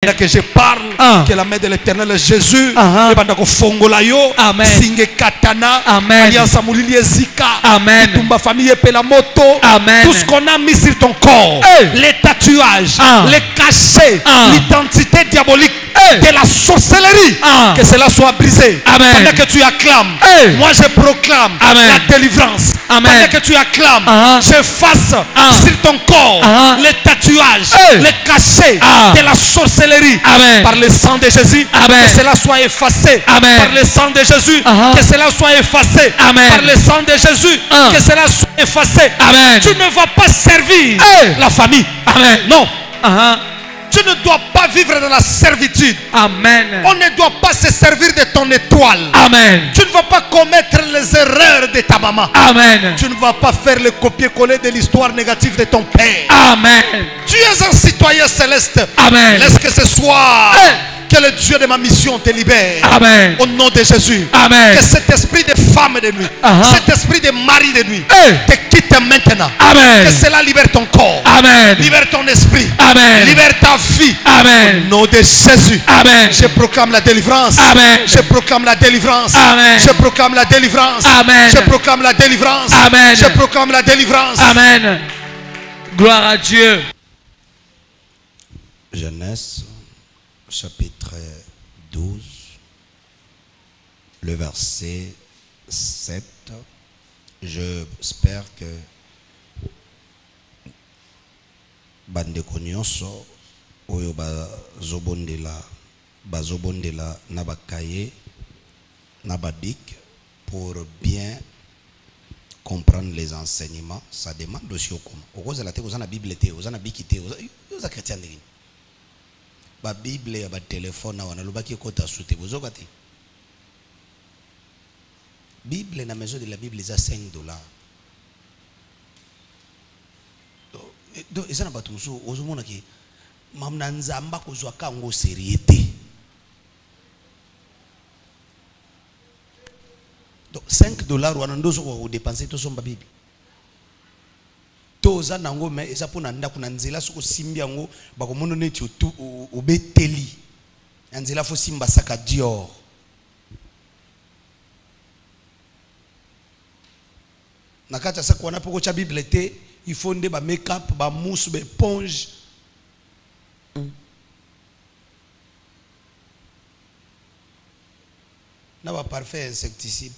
Que je parle, que la main de l'Éternel est Jésus, Amen. Singe Katana, Amen. Alliance Amulili Ezika, Amen. Tumba famille Pela Moto, Amen. tout ce qu'on a mis sur ton corps, les tatouages, les cachets, l'identité diabolique de la sorcellerie, que cela soit brisé. Amen. Pendant que tu acclames, moi je proclame la délivrance. Amen. Pendant que tu acclames, je fasse sur ton corps les tatouages, les cachets de la sorcellerie. Amen. Par le sang de Jésus, Amen. que cela soit effacé. Amen. Par le sang de Jésus, que cela soit effacé. Amen. Par le sang de Jésus, que cela soit effacé. Amen. Tu ne vas pas servir la famille. Amen. Non. Tu ne dois pas vivre dans la servitude. Amen. On ne doit pas se servir de ton étoile. Amen. Tu ne vas pas commettre les erreurs de ta maman. Amen. Tu ne vas pas faire le copier-coller de l'histoire négative de ton père. Amen. Tu es un citoyen céleste. Amen. Laisse que ce soit que le Dieu de ma mission te libère. Amen. Au nom de Jésus. Amen. Que cet esprit de femme de nuit, cet esprit de mari de nuit te quitte maintenant. Amen. Que cela libère ton corps. Amen. Libère ton esprit. Amen. Libère ta vie. Amen. Au nom de Jésus. Amen. Je proclame la délivrance. Amen. Je proclame la délivrance. Amen. Je proclame la délivrance. Amen. Je proclame la délivrance. Amen. Je proclame la délivrance. Amen. Gloire à Dieu. Genèse, chapitre 12, le verset 7. J'espère que bandeko nyonso oyo bazobondela na bakaye na badik pour bien comprendre les enseignements. Ça demande aussi au comment. Au cause de la tête, la Bible était, aux na bikité, aux chrétiens de ba Bible ya ba téléphone wana lobaki kota soute bozokate. Bible na maison de la Bible est à $5. Donc ils ont pas tout ça. Ozomona ki mamna nzamba kozwa kango sérieuté. Donc $5 wana ndozo ko dépenser to somba Bible. Toza nango me eza pona ndako na nzela soko simbi yango bakomono neti obeteli nzela fo simba saka Dior. Nakata saka wana poko cha Bible te il faut nde ba make up ba mousse ba éponge. Na ba parfait insecticide.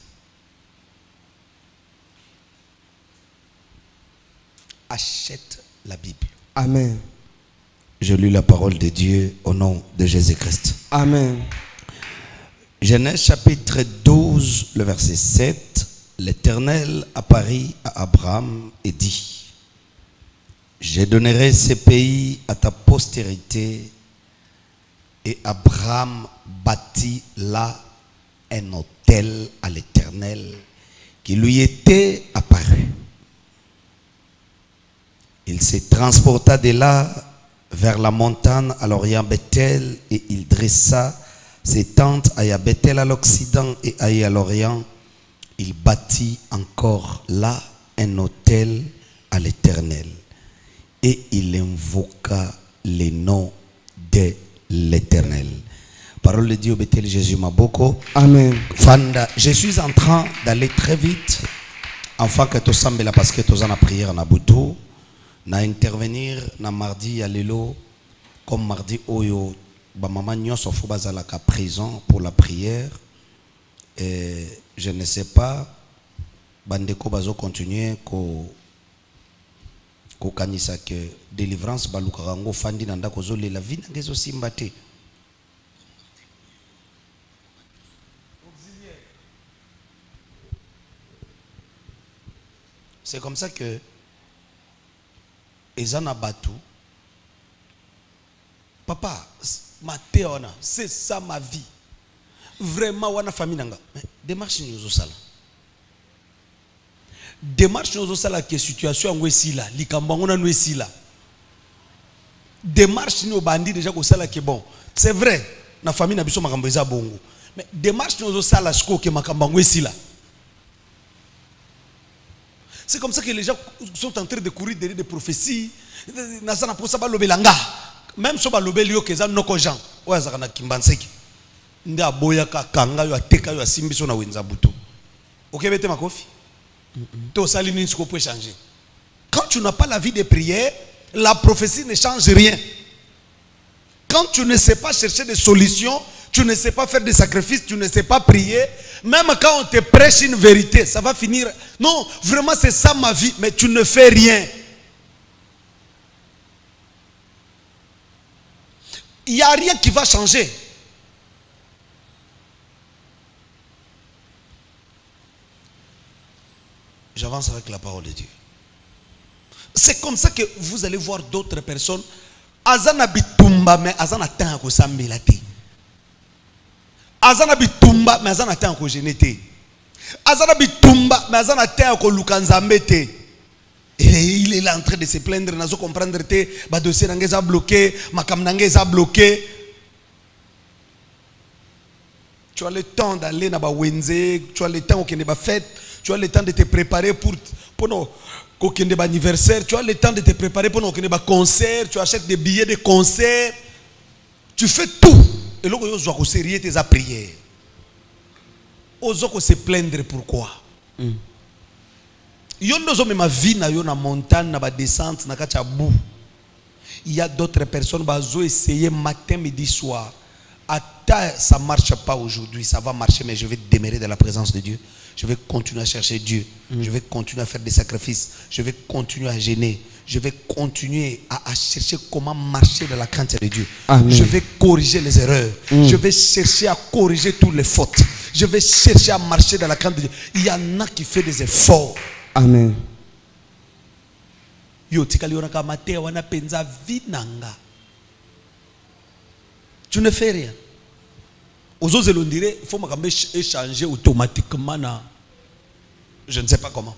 Achète la Bible. Amen. Je lis la parole de Dieu au nom de Jésus-Christ. Amen. Genèse chapitre 12, le verset 7. L'Éternel apparut à Abraham et dit: je donnerai ce pays à ta postérité. Et Abraham bâtit là un autel à l'Éternel qui lui était apparu. Il se transporta de là vers la montagne à l'orient Bethel et il dressa ses tentes à Bethel à l'occident et à l'orient. Il bâtit encore là un autel à l'Éternel et il invoqua le nom de l'Éternel. Parole de Dieu, Bethel, Jésus Maboko. Amen. Fanda, je suis en train d'aller très vite afin que tu sembles là parce que tu as la prière na Boutou. Na intervenir na mardi à l'élo comme mardi oyo ba maman nyonso fo bazala ka présent pour la prière. Et je ne sais pas bandeko bazo continuer ko kanisa que délivrance baluka rango fandi na ndako zo lela vie ngezo simbate. C'est comme ça que Ezana Batou, papa, Mathéona, c'est ça ma vie. Vraiment, wana famille nanga. Démarche nous au sala. Démarche nous au sala que situation en ici là, likambangona nous ici là. Démarche nous bandi déjà au sala que bon. C'est vrai, na famille na biso makambo eza bongo. Mais démarche nous au sala siko que makambango ici là. C'est comme ça que les gens sont en train de courir derrière des prophéties. même si on lobeli yo keza noko Jean oya zakana kimbanseki nda boya ka kanga yo ateka yo asimbiso na wenza buto okebete makofi to sali nini siko peut changer. Quand tu n'as pas la vie de prière, la prophétie ne change rien. Quand tu ne sais pas chercher des solutions, tu ne sais pas faire des sacrifices, tu ne sais pas prier, même quand on te prêche une vérité, ça va finir. Non, vraiment c'est ça ma vie, mais tu ne fais rien. Il n'y a rien qui va changer. J'avance avec la parole de Dieu. C'est comme ça que vous allez voir d'autres personnes. Azana bitumba mais azana tan ko sambela te. Azana bitumba mais azana tan ko genete. Azana bitumba mais azana tan ko lukanzambe te. Et il est là en train de se plaindre, nazo comprendre te, ba dossier nangeza bloqué, makam nangeza bloqué. Tu as le temps d'aller na ba wenze, tu as le temps au ba fête, tu as le temps de te préparer pour nos anniversaire, tu as le temps de te préparer pour nos concert, tu achètes des billets de concert, tu fais tout. Et là, tu dois sérieux tes prières. Ozo se plaindre pourquoi? Yondo ma vie na yo na montagne na ba descente na kacha bou. Il y a d'autres personnes qui essayer matin, midi, soir. Attends, ça ne marche pas aujourd'hui, ça va marcher, mais je vais demeurer dans la présence de Dieu. Je vais continuer à chercher Dieu. Je vais continuer à faire des sacrifices. Je vais continuer à gêner. Je vais continuer à chercher comment marcher dans la crainte de Dieu. Amen. Je vais corriger les erreurs. Je vais chercher à corriger toutes les fautes. Je vais chercher à marcher dans la crainte de Dieu. Il y en a qui font des efforts. Amen. Yo tikali onaka mate wana penza vinanga. Tu ne fais rien. Aux autres, on dirait il faut échanger automatiquement. Je ne sais pas comment.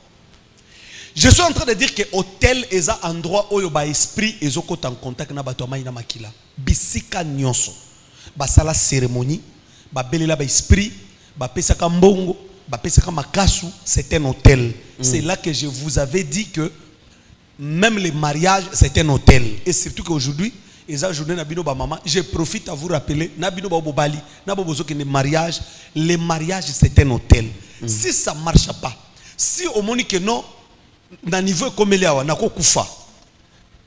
Je suis en train de dire que l'hôtel est un endroit où il y a esprit et en contact avec les gens. Bisika nyonso. Basala cérémonie. Babelela ba esprit. Bapesaka mbongo. Bapesaka makasu. C'est un hôtel. C'est là que je vous avais dit que même les mariages, c'est un hôtel. Et surtout qu'aujourd'hui, je profite à vous rappeler, les mariages c'est un hôtel. Si ça ne marche pas, si au moment que non, na niveau comme il y a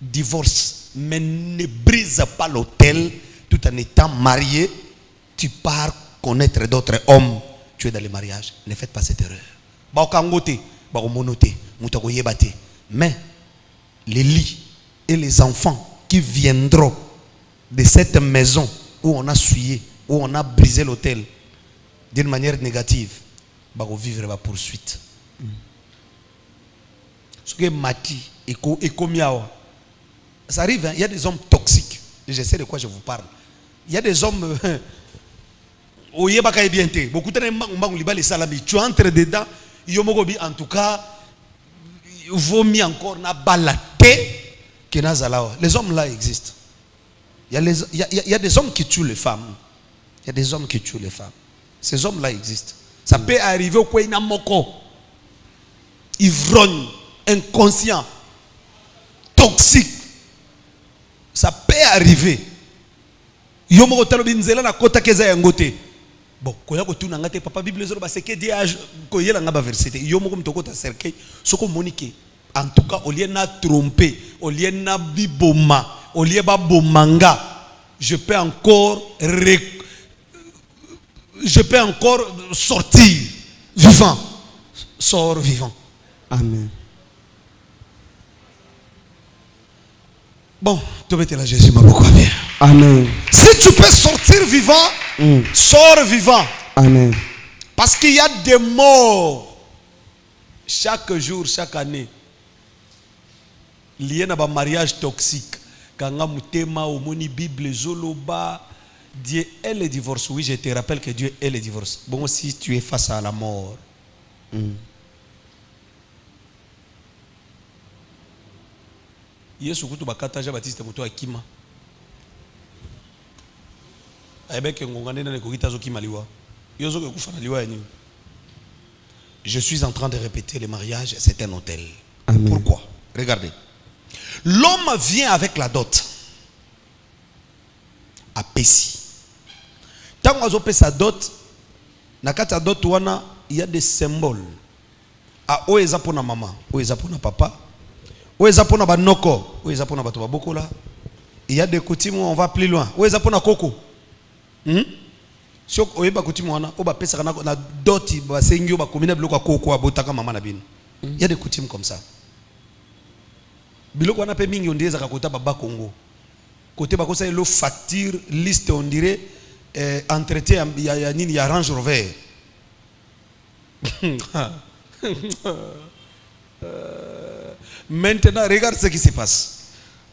divorce, mais ne brise pas l'hôtel tout en étant marié, tu pars connaître d'autres hommes, tu es dans le mariage. Ne faites pas cette erreur. Mais les lits et les enfants qui viendront de cette maison où on a souillé, où on a brisé l'hôtel d'une manière négative, vont vivre la poursuite. Ce que Mati et Komiawa, ça arrive, hein? Il y a des hommes toxiques. Je sais de quoi je vous parle. Il y a des hommes beaucoup de tu entres dedans, en tout cas, vomi encore na balaté. Les hommes là existent. Il y a des hommes qui tuent les femmes. Il y a des hommes qui tuent les femmes. Ces hommes là existent. Ça peut arriver au Kouina Moko. Ivrogne, inconscient, toxique. Ça peut arriver. Yomo talobinzela na kota keza yangote. Bon, koya ko tuna ngate papa Bible zolo ba seke dia ko yela ngaba verset. Yomo ko mtoko ta cercueil, soko monique. En tout cas, au lieu de tromper, au lieu de biboma, au lieu de bomanga, je peux encore sortir vivant. Sors vivant. Amen. Bon, tu peux te la Jésus m'a beaucoup bien. Amen. Si tu peux sortir vivant, sors vivant. Amen. Parce qu'il y a des morts chaque jour, chaque année. Lié à un mariage toxique. Quand on a moni Bible, Zoloba, Dieu est le divorce. Oui, je te rappelle que Dieu est le divorce. Bon, si tu es face à la mort. Yesu kutu bakata ja Baptiste moto akima. Ayebeke ngongane na nekokita zo kima liwa. Yozo ke kufana liwa yani. Je suis en train de répéter le mariage, c'est un hôtel. Amen. Pourquoi? Regardez. L'homme vient avec la dot. apesi. Tant qu'on a pesa dot, na kata dot wana, il y a des symboles. Ah, oeza pour na maman, oeza pour na papa, oeza pour na banoko, oeza pour na bato babokola. Il y a des coutumes où on va plus loin. Oeza pour na koko. Si on oyeba coutume wana, oba pesa na dot ba sengyo ba komina biloko koko abotaka maman na bino. Il y a des coutumes comme ça. Biloko wana pe mingi on dirait zakakota baba Congo. Côté bako ça lo facture liste on dirait entretien ya nini ya Range Rover. Maintenant regarde ce qui se passe.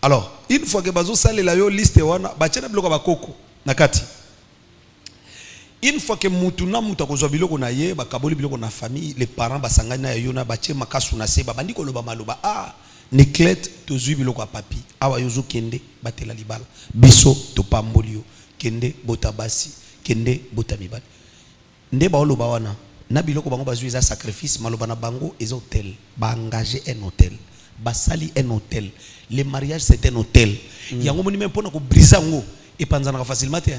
Alors, une fois que bazo sale la yo liste wana ba tchena biloko bakoko nakati. Une fois que mutuna muta ko biloko na ye ba kaboli biloko na famille, les parents basangana na yo na ba tche makasu na se ba bandi ko loba maloba ah Neklet to zui biloko papi awa yozo kende batela libala biso to pambolio kende botabasi kende botamibali nde ba oloba wana na biloko bango bazui za sacrifice maloba na bango ez hôtel ba engager un hôtel ba sali un hôtel le mariage c'est un hôtel yango moni même pona ko briser ngo et panzana facilement te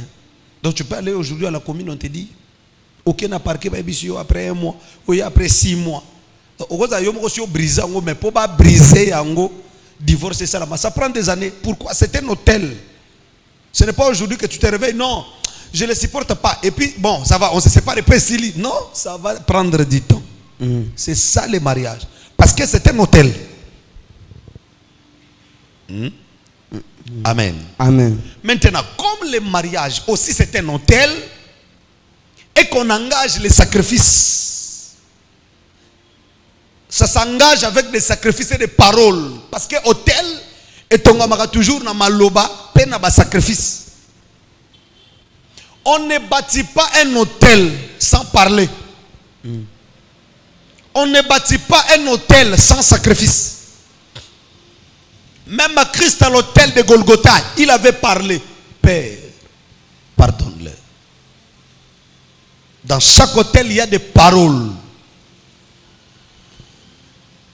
donc tu peux aller aujourd'hui à la commune on te dit aucun n'a parqué ba bisio après un mois ou après 6 mois. Mais pour pas briser yango, divorcer ça, ça prend des années. Pourquoi? C'est un hôtel. Ce n'est pas aujourd'hui que tu te réveilles. Non, je ne le supporte pas. Et puis, bon, ça va, on se sépare et puis Sili. Non, ça va prendre du temps. C'est ça le mariage. Parce que c'est un hôtel. Amen. Amen. Maintenant, comme le mariage aussi c'est un hôtel et qu'on engage les sacrifices. Ça s'engage avec des sacrifices et des paroles. Parce que hôtel est toujours dans maloba, peine à sacrifice. On ne bâtit pas un hôtel sans parler. On ne bâtit pas un hôtel sans sacrifice. Même à Christ à l'hôtel de Golgotha, il avait parlé. Père, pardonne-le. Dans chaque hôtel, il y a des paroles.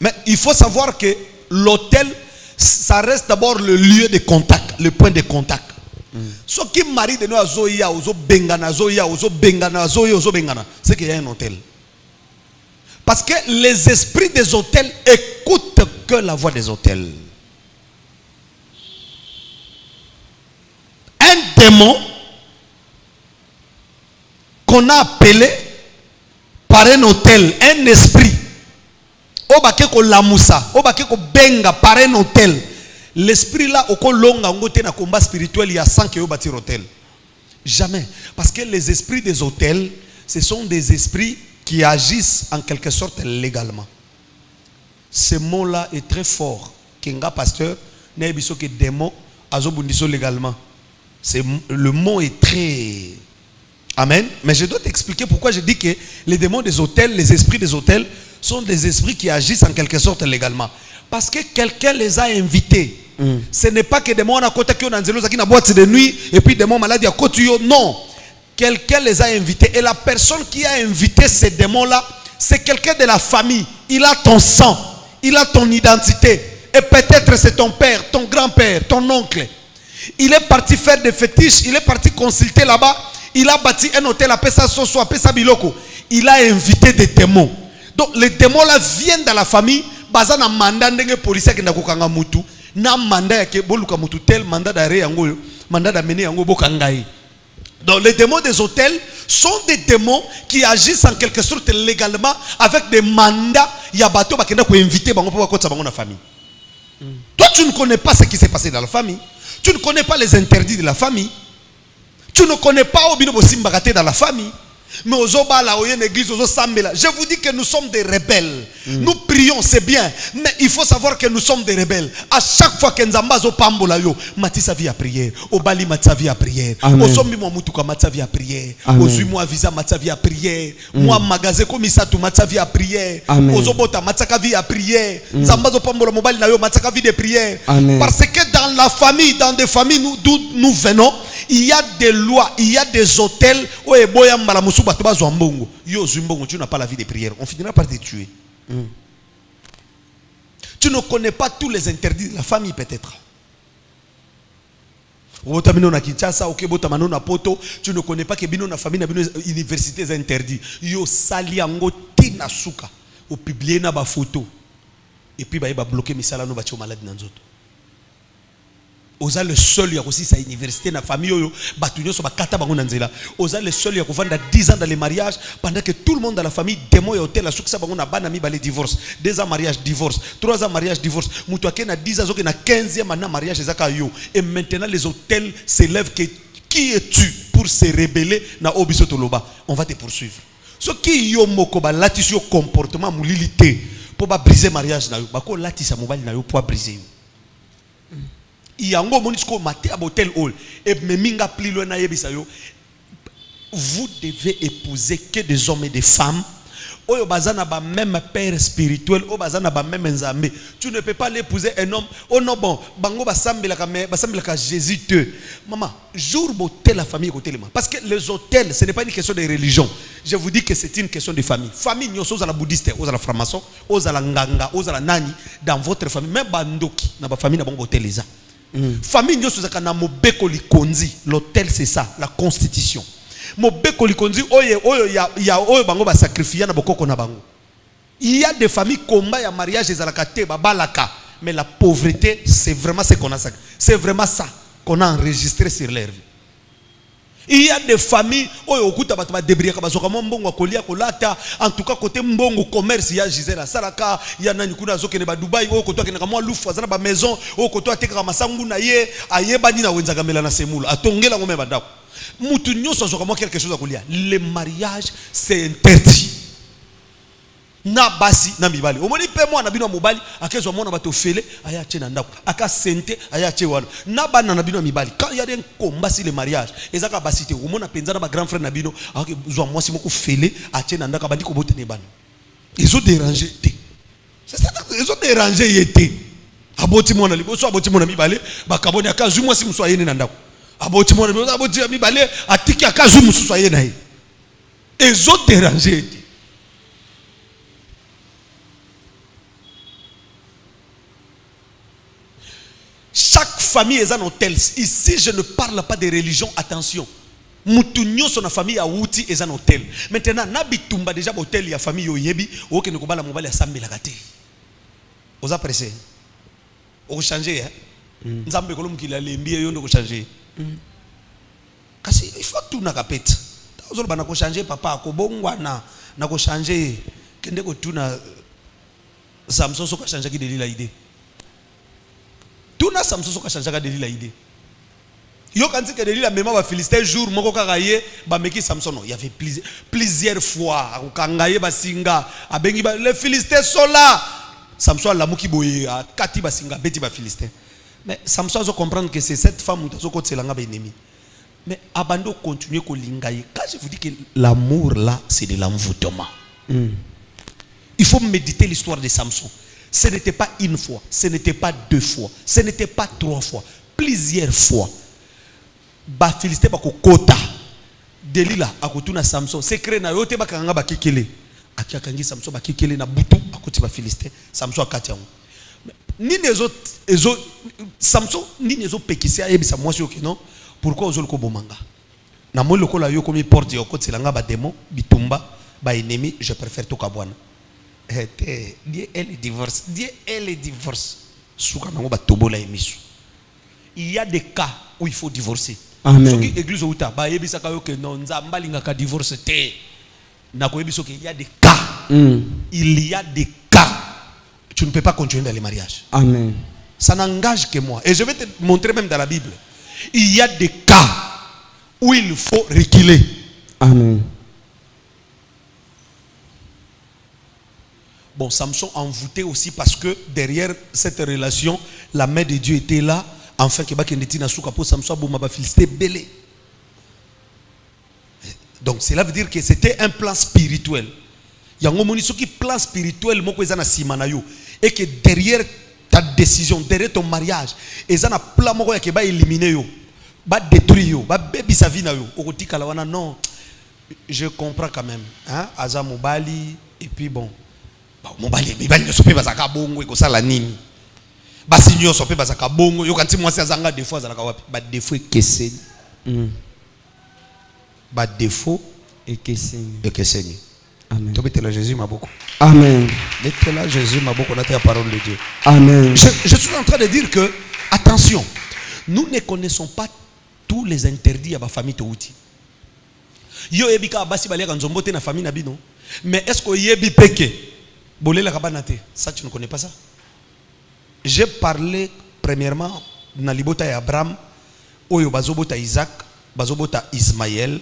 Mais il faut savoir que l'hôtel, ça reste d'abord le lieu de contact, le point de contact. Ce qui marie de nous à Zoya, aux Bengana, Zoya, aux Bengana, Zoya, aux Bengana, c'est qu'il y a un hôtel. Parce que les esprits des hôtels écoutent que la voix des hôtels. Un démon qu'on a appelé par un hôtel, un esprit. Obake ko lamusa, obake ko benga par un hôtel. L'esprit là, oko longa ngote na combat spirituel, il y a 100 qui ont bâti hôtel. Jamais. Parce que les esprits des hôtels, ce sont des esprits qui agissent en quelque sorte légalement. Ce mot-là est très fort. Kenga pasteur, n'a biso que démon, azobundiso légalement. Le mot est très... Amen. Mais je dois t'expliquer pourquoi je dis que les démons des hôtels, les esprits des hôtels, sont des esprits qui agissent en quelque sorte légalement. Parce que quelqu'un les a invités. Ce n'est pas que des démons à côté qui ont dans boîte de nuit et puis des démons malades à côté. Non. Quelqu'un les a invités. Et la personne qui a invité ces démons-là, c'est quelqu'un de la famille. Il a ton sang. Il a ton identité. Et peut-être c'est ton père, ton grand-père, ton oncle. Il est parti faire des fétiches. Il est parti consulter là-bas. Il a bâti un hôtel à Pessa Soso, à Pessa Biloko. Il a invité des démons. Donc les démons là viennent dans la famille. Bazana mandat ndenge policier qui n'a kokanga mutu. Na mandat ke boluka mutu tel mandat d'arrêt yango, mandat d'amener yango bokangai. Donc les démons des hôtels sont des démons qui agissent en quelque sorte légalement avec des mandats. Il y a bateau bakenda ko inviter bango pour kotsa bango na famille. Toi tu ne connais pas ce qui s'est passé dans la famille. Tu ne connais pas les interdits de la famille. Tu ne connais pas Obino Bosimbagate dans la famille. Mais aux Obala, aux églises, aux Sambela. Je vous dis que nous sommes des rebelles. Nous prions, c'est bien. Mais il faut savoir que nous sommes des rebelles. À chaque fois que Nzambazo Pambola yo, Mati sa vie à prière. Obali Matsa vie à prière. Osombi mo mutuka Matsa vie à prière. Ozui moi visa Matsa vie à prière. Moi magasin komisa tu Matsa vie à prière. Ozobota Matsa vie à prière. Nzambazo Pambola mobali na yo Matsa vie de prière. Parce que dans la famille, dans des familles d'où nous venons, il y a des lois, il y a des hôtels où eboya mbalamusu batoba zombongo. Yo zumbongo, tu n'as pas la vie de prière. On finira par te tuer. Tu ne connais pas tous les interdits de la famille peut-être. Botamino na Kinshasa, ok, botamano na Poto, tu ne connais pas que bino na famille na bino université est interdit. Yo sali ango tina suka. Ou publier na ba photo. Et puis ba bloquer misala no ba tio malade na nzoto. Oza le seul ya aussi sa université na famille yo batunyo so bakata bango na nzela. Oza le seul ya ko vendre 10 ans dans les mariages pendant que tout le monde dans la famille démo ya hôtel la suka bango na bana mi balé divorce. 2 ans mariage divorce, 3 ans mariage divorce. Mutu akena 10 ans zoke na 15e na mariage ezaka yo. Et maintenant les hôtels s'élèvent que qui es-tu pour se rebeller na obiso toloba? On va te poursuivre. Ce qui yo moko ba latisi yo comportement mulilité pour ba briser mariage na yo. Ba ko latisa mobile na yo pour briser yo. Yango monisko maté à hôtel hall et meminga pli loin na yebisa yo. Vous devez épouser que des hommes et des femmes. Oyo bazana ba même père spirituel, o bazana ba même nzambe. Tu ne peux pas l'épouser un homme. Oh non bon, bango basambela ka Jésus te. Maman, jour hôtel la famille côté les parce que les hôtels ce n'est pas une question de religion. Je vous dis que c'est une question de famille. Famille nyoso za la bouddhiste, aux la franc-maçon, aux la nganga, aux la nani dans votre famille même bandoki na ba famille na bango hôtel les famille nyoso za kana mobeko likonzi. L'hôtel c'est ça, la constitution. Mobeko likonzi oyo ya oyo bango ba sacrifier na bokoko na bango. Il y a des familles combat ya mariage ezalaka te babalaka, mais la pauvreté c'est vraiment ce qu'on a ça. C'est vraiment ça qu'on a enregistré sur leur vie. Il y a des familles oyo okuta bato ba débrouiller ka bazoka mbongo kolia kolata en tout cas côté mbongo commerce ya Gisela salaka ya nani kuna zokene ba Dubai oyo koto akena kamwa lufu azana ba maison oyo koto ateka masangu na ye ayeba ni na wenzaga mela na semula atongela ngome badako. Mutu nyoso azoka quelque chose à kolia. Le mariage c'est interdit. Na basi na mibali. Omoni pe moi na bino mobali akezo mona bato fele aya tena ndako. Aka sente aya tche wana. Na bana na bino mibali. Quand il y a un combat sur le mariage, ezaka basité. Omona penza na ba grand frère na bino ake zo moi si moko fele a tena ndako bandi ko bote ne bana. Ils ont dérangé té. C'est ça ils ont dérangé yété. Aboti mona liboso aboti mona mibali bakaboni akazu moi si mso ayene na ndako. Aboti mona liboso aboti mibali atiki akazu mso ayene na ye. Ils ont dérangé té. Chaque famille est un hôtel. Ici, je ne parle pas de religion. Attention. Moutounio son famille a outi est un hôtel. Maintenant, nabitumba déjà hôtel il y a famille yo yebi. Ok, nous kobala mobile ya sambe la gâté. Vous appréciez? On changer hein. Nzambe kolom ki la lembi yo ndo ko changer. Kasi il faut tout na kapete. Ozolo bana ko changer papa ko bongwana na ko changer kende ko tuna Samson so ko changer ki delila idée. Tout na Samson so ka changer ka delila idée. Yo quand c'est que delila même ba Philistin jour moko kakaye ba meki Samson non, il y avait plusieurs fois kangaye ba singa abengi ba les Philistins sont là. Samson la muki boye kati ba singa beti ba Philistin. Mais Samson doit comprendre que c'est cette femme qui est l'anga ennemi. Mais abando continuer ko lingaye. Quand je vous dis que l'amour là c'est de l'envoûtement. Il faut méditer l'histoire de Samson. Ce n'était pas une fois, ce n'était pas deux fois, ce n'était pas trois fois, plusieurs fois. Ba Philistin ba ko kota. Delila akotuna Samson. Secret na yote ba kanga ba kikele. Akiakangi Samson ba kikele na butu akoti ba Philistin. Samson akati yango. Ni les autres Samson ni les autres pekisi ayebisa mwasi yoke non. Pourquoi ozolo ko bomanga? Na mo lokola yo komi porte yo koti langa ba démon bitumba ba ennemi, je préfère to kabwana. Dieu elle divorce. Dieu elle divorce. Souka nango ba tobola emisu. Il y a des cas où il faut divorcer. Amen. Soki église outa ba yebisa ka yo ke non nzamba linga ka divorce te. Na ko yebiso ke il y a des cas. Il y a des cas. Tu ne peux pas continuer dans les mariages. Amen. Ça n'engage que moi. Et je vais te montrer même dans la Bible. Il y a des cas où il faut reculer. Amen. Bon, Samson envoûté aussi parce que derrière cette relation, la main de Dieu était là. Enfin, Samson a Philistin belé. Donc, cela veut dire que c'était un plan spirituel. Il y a un plan spirituel et que derrière ta décision, derrière ton mariage, il y a un plan qui va éliminer, va détruire, va baby sa vie. Non, je comprends quand même. Hein? Aza Mobali, et puis bon. Mobali ne se peut pas bongo et ça la nini. basi nyonso pe bazaka bongo yo kanti mwasi azanga défaut azalaka wapi ba défaut ekeseni ba défaut ekeseni Amen. to betela Jésus maboko Amen. betela Jésus maboko na ta parole de Dieu. Amen. Je suis en train de dire que attention, nous ne connaissons pas tous les interdits à ma famille touti. Yo ebika basi balia nzombo te na famille na bino, mais est-ce que yebi peke bolela kabana te? Ça tu ne connais pas ça? J'ai parlé premièrement na libota ya Abraham, oyo bazobota Isaac, bazobota Ismaël,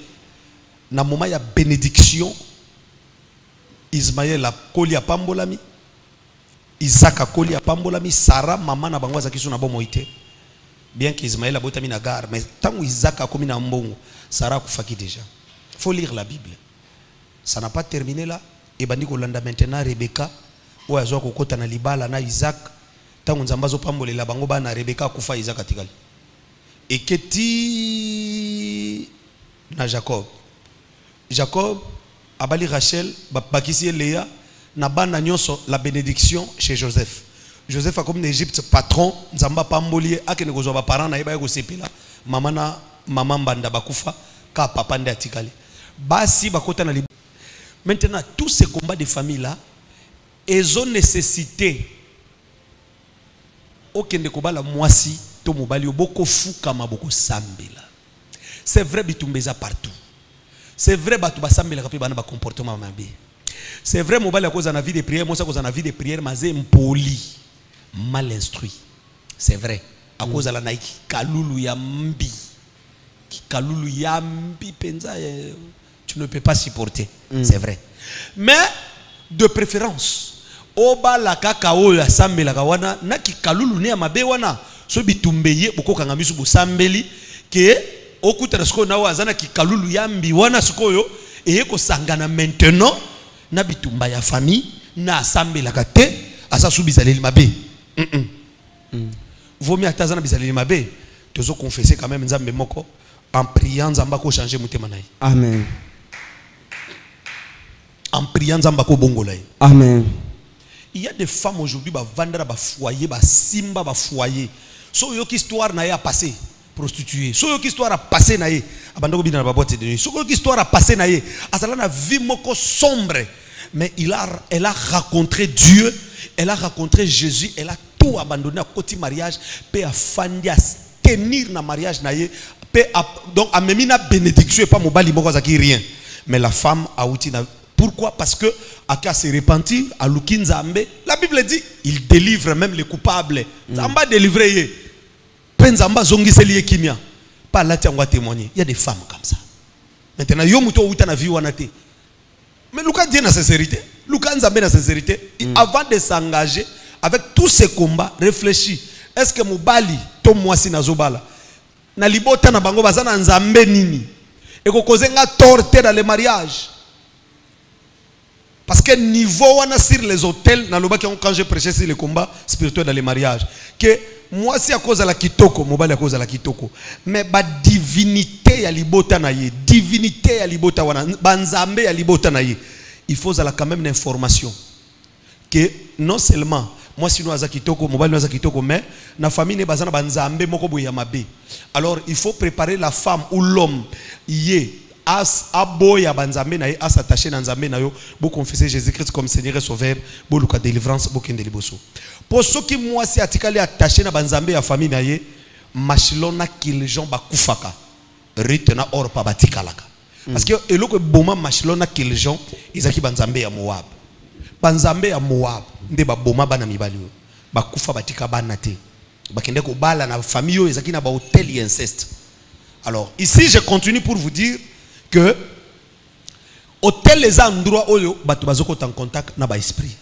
na moment ya bénédiction, Ismaël a koli a pambolami, Isaac a koli a pambolami, Sarah maman na bango azaki na bomo ite. Bien que Ismaël a botami na gare, mais tant que Isaac a commis na mbongo, Sarah a kufaki déjà. Faut lire la Bible. Ça n'a pas terminé là. Et bandi ko landa maintenant Rebecca, ou azo ko kota na libala na Isaac. Tango nzamba zo pambolela bango ba na Rebecca kufa Isaac atikali. Et keti na Jacob abali Rachel bakisi Léa na bana nyonso la bénédiction chez Joseph. Joseph a comme en Égypte patron nzamba pambolier akene ko zo ba parents na yeba ko sepela maman banda bakufa ka papa nde atikali. Basi bakota na libala. Maintenant tous ces combats de famille là ils ont nécessité okende kobala mwasi to mobali oboko fuka maboko sambela. C'est vrai bitumbeza partout. C'est vrai batu basambela kapi bana ba comportement mabe. C'est vrai mobali à cause de la vie de prière, moi ça cause de la vie de prière mazé impoli, mal instruit. C'est vrai. À cause de la naiki kalulu yambi. Kalulu yambi penza tu ne peux pas supporter. C'est vrai. Mais de préférence oba la kakao ya sambela kawana na ki kalulu ne mabe wana so bitumbeye boko kanga misu bosambeli ke okuta sko na wazana ki kalulu yambi wana sikoyo eye ko sangana maintenant na bitumba ya famille na sambela kate asa su bizaleli mabe. Vaut mieux atazana bizaleli mabe tozo confesser quand même nzambe moko en priant nzamba ko changer mutema nayi. Amen. En priant nzamba ko bongola. Amen. Il y a des femmes aujourd'hui ba vendre ba foyer ba simba ba foyer. So yo ki histoire na ya passé prostituée. So yo ki histoire a passé na ye abandoko bina ba boîte de nuit. So yo ki histoire a passé na ye azala na vie moko sombre. Mais elle a rencontré Dieu, elle a rencontré Jésus, elle a tout abandonné à côté mariage, pe a fandi a tenir na mariage na ye, donc a même na bénédiction et pas mobali moko zaki rien. Mais la femme a outi na. Pourquoi? Parce que Aka s'est repenti à Lukin Zambé. La Bible dit il délivre même les coupables. Zamba délivré ye. Penzamba zongi seli kimia. Pas là tu vas témoigner. Il y a des femmes comme ça. Maintenant yo muto outa na vie wana te. Mais Lucas dit na sincérité. Lucas Nzambé na sincérité. Avant de s'engager avec tous ces combats, réfléchis. Est-ce que mobali to mwasi na zobala na libota na bango bazana Nzambe nini? Et ko kozenga torte dans le mariage. Parce que niveau on sur les hôtels, quand j'ai prêché sur les combats spirituels dans les mariages, que moi c'est à cause de la kitoko, mobile à cause de la kitoko, mais ba divinité ya libota na ye, divinité ya libota wana, banzambe ya libota na ye, il faut quand même une information que non seulement moi si nous avons kitoko, mobile nous avons kitoko, mais na famille ne bazana banzambe moko boya mabe. Alors il faut préparer la femme ou l'homme yé. As aboya banzambe na ye as attaché na nzambe na yo bo confesser Jésus-Christ comme Seigneur et Sauveur bo luka délivrance bo kende liboso pour ceux qui moi si atikali attaché na banzambe ya famille na ye machilona ki les gens bakufaka ritena or pa batikalaka parce que eloko boma machilona ki les gens izaki banzambe ya Moab nde ba boma bana mibali yo bakufa batika bana te bakende ko bala na famille yo izaki na ba hôtel et inceste. Alors ici je continue pour vous dire que hôtel les endroits oyo batu bazoko en contact na ba esprit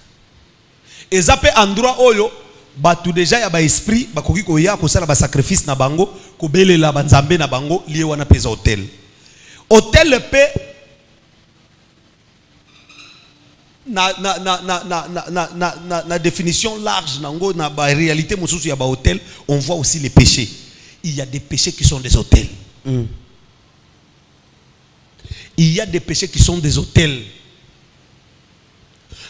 ezape endroit oyo batu déjà ya ba esprit bakoki ko ya ko sala ba sacrifice na bango ko belela banzambe na bango lié wana peza hôtel pe na définition large nango na ba réalité mosusu ya ba hôtel on voit aussi les péchés. Il y a des péchés qui sont des hôtels. Il y a des péchés qui sont des hôtels.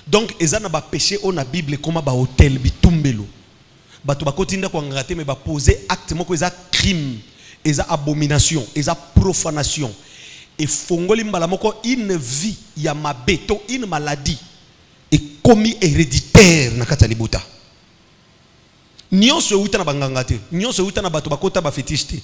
Donc, ils ont des péchés dans la Bible comme un hôtel, bitumbelo. bato bakotinda ko ngate mais ba poser acte moko eza crime, eza abomination, eza profanation. Et fongoli mbala moko une vie ya mabeto, une maladie est commis héréditaire na kati ya libuta. Nyonso euta na banganga te, nyonso euta na bato bakota ba fétiche te.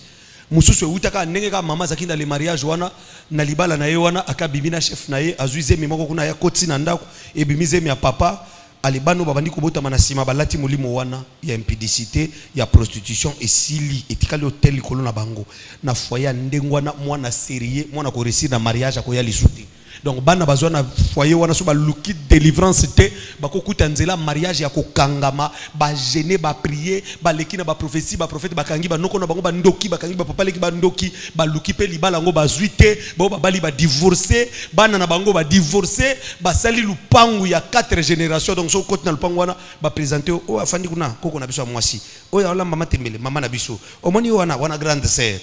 Mususu euta ka ndenge ka mama zakinda le mariage wana na libala na ye wana aka bibina chef na ye azuize mi moko kuna ya koti na ndako e bimize mi ya papa alibano babandi kobota manasima balati molimo wana ya impudicité ya prostitution esili etikali hotel likolo na bango na foyer ndengwana mwana sérieux mwana ko réussir na mariage akoya lisuti. Donc bana bazwa na foyer wana so ba luki délivrance te bakokuta nzela mariage ya kokangama ba gêner ba prier ba lekina ba prophétie ba prophète ba kangi ba noko na bango ba ndoki ba kangi ba papa leki ba ndoki ba luki pe libala ngo ba zuite ba bali ba divorcer bana na bango ba divorcer ba sali lupangu ya 4 générations. Donc so côté na lupangu wana ba présenter o afandi kuna koko na biso mwasi o ya la mama tembele mama na biso o moni wana grande sœur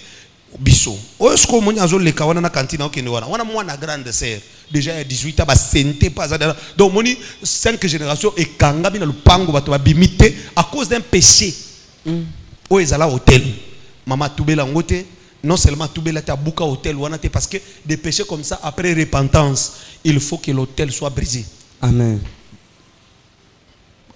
biso o esko moni azo leka wana na cantine okende wana mwana grande sœur déjà il y a 18 ans ba sente pas donc moni 5 générations et kanga bina lupango bato ba bimité à cause d'un péché o ezala hôtel mama tubela ngote non seulement tubela ta buka hôtel wana te parce que des péchés comme ça après repentance il faut que l'hôtel soit brisé. Amen.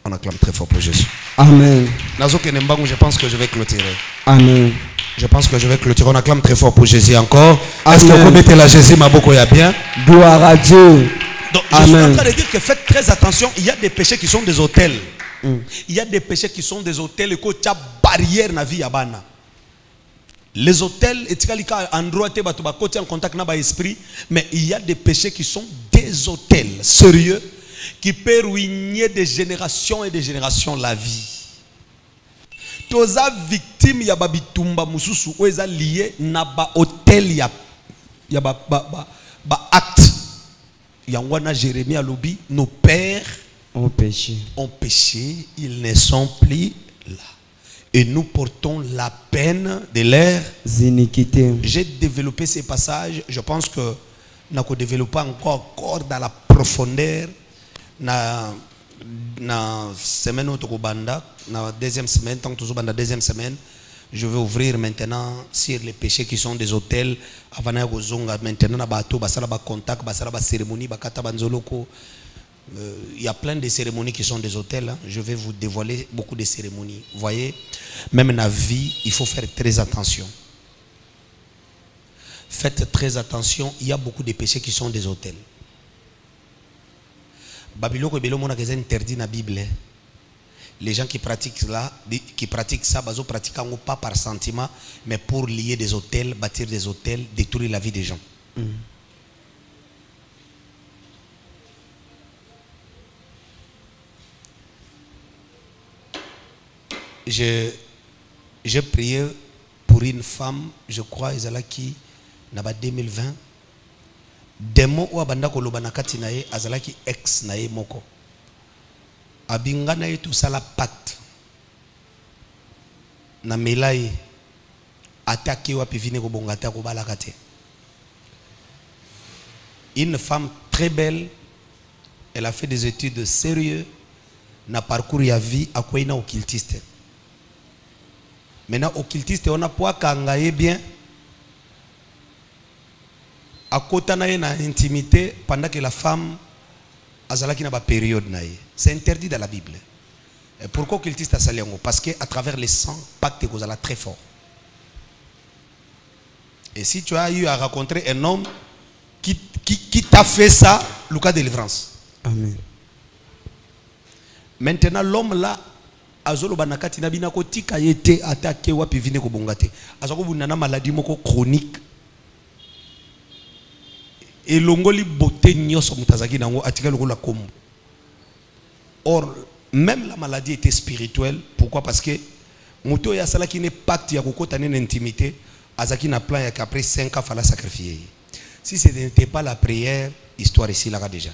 On acclame très fort pour Jésus. Amen. Nazo kenembangu, je pense que je vais clôturer. Amen. Je pense que je vais clôturer. On acclame très fort pour Jésus encore. Est-ce que vous mettez la Jésus Maboko ya bien? Gloire à Dieu. Donc, je suis en train de dire que faites très attention. Il y a des péchés qui sont des hôtels. Il y a des péchés qui sont des hôtels et qu'il y a barrière na vie yabana. Les hôtels, et endroit côté en contact na ba esprit, mais il y a des péchés qui sont des hôtels sérieux qui peut ruiner des générations et des générations la vie. Toza victime ya babitumba mususu ou eza lié na ba hôtel ya ba acte. Yangwana Jérémie a lobby, nos pères ont péché, ils ne sont plus là. Et nous portons la peine de leurs iniquités. J'ai développé ces passages, je pense que nous avons développé encore dans la profondeur. Na semaine où na deuxième semaine, tant que la deuxième semaine, je vais ouvrir maintenant sur les péchés qui sont des hôtels. Avant maintenant na bateau, basala ba contact, basala ba cérémonie, bakata banzoloko. Il y a plein de cérémonies qui sont des hôtels. Hein. Je vais vous dévoiler beaucoup de cérémonies. Vous voyez, même dans la vie, il faut faire très attention. Faites très attention. Il y a beaucoup de péchés qui sont des hôtels. Babylone est interdit dans la Bible. Les gens qui pratiquent ça, ils pratiquent pas par sentiment, mais pour lier des hôtels, bâtir des hôtels, détruire la vie des gens. J'ai prié pour une femme, je crois, Izalaki, naba 2020. Demo ou abanda koloba na kati na ye azalaki ex na ye moko. Abinga na ye tout ça la pacte. Na melaye attaqué wa pivine ko bongata ko balaka te. Une femme très belle, elle a fait des études sérieuses, na parcours ya vie akwena occultiste. Maintenant occultiste on a poa kangaye bien. À côté de l'intimité pendant que la femme a une période. C'est interdit dans la Bible. Et pourquoi occultiste a sali? Parce qu'à travers les sangs, pacte est très fort. Et si tu as eu à rencontrer un homme qui t'a fait ça, le cas de délivrance. Amen. Maintenant, l'homme là, azolo banakati na binako tika yete attaqué wa pivine ko bongate. Azoko bunana maladie moko chronique. Et l'ongoli beauté nyoso mutazaki nango atika lokola kombo. Or même la maladie était spirituelle. Pourquoi? Parce que muto ya sala qui n'est pacte ya kokota na intimité azaki na plan ya qu'après 5 ans fallait sacrifier. Si ce n'était pas la prière, histoire ici là déjà.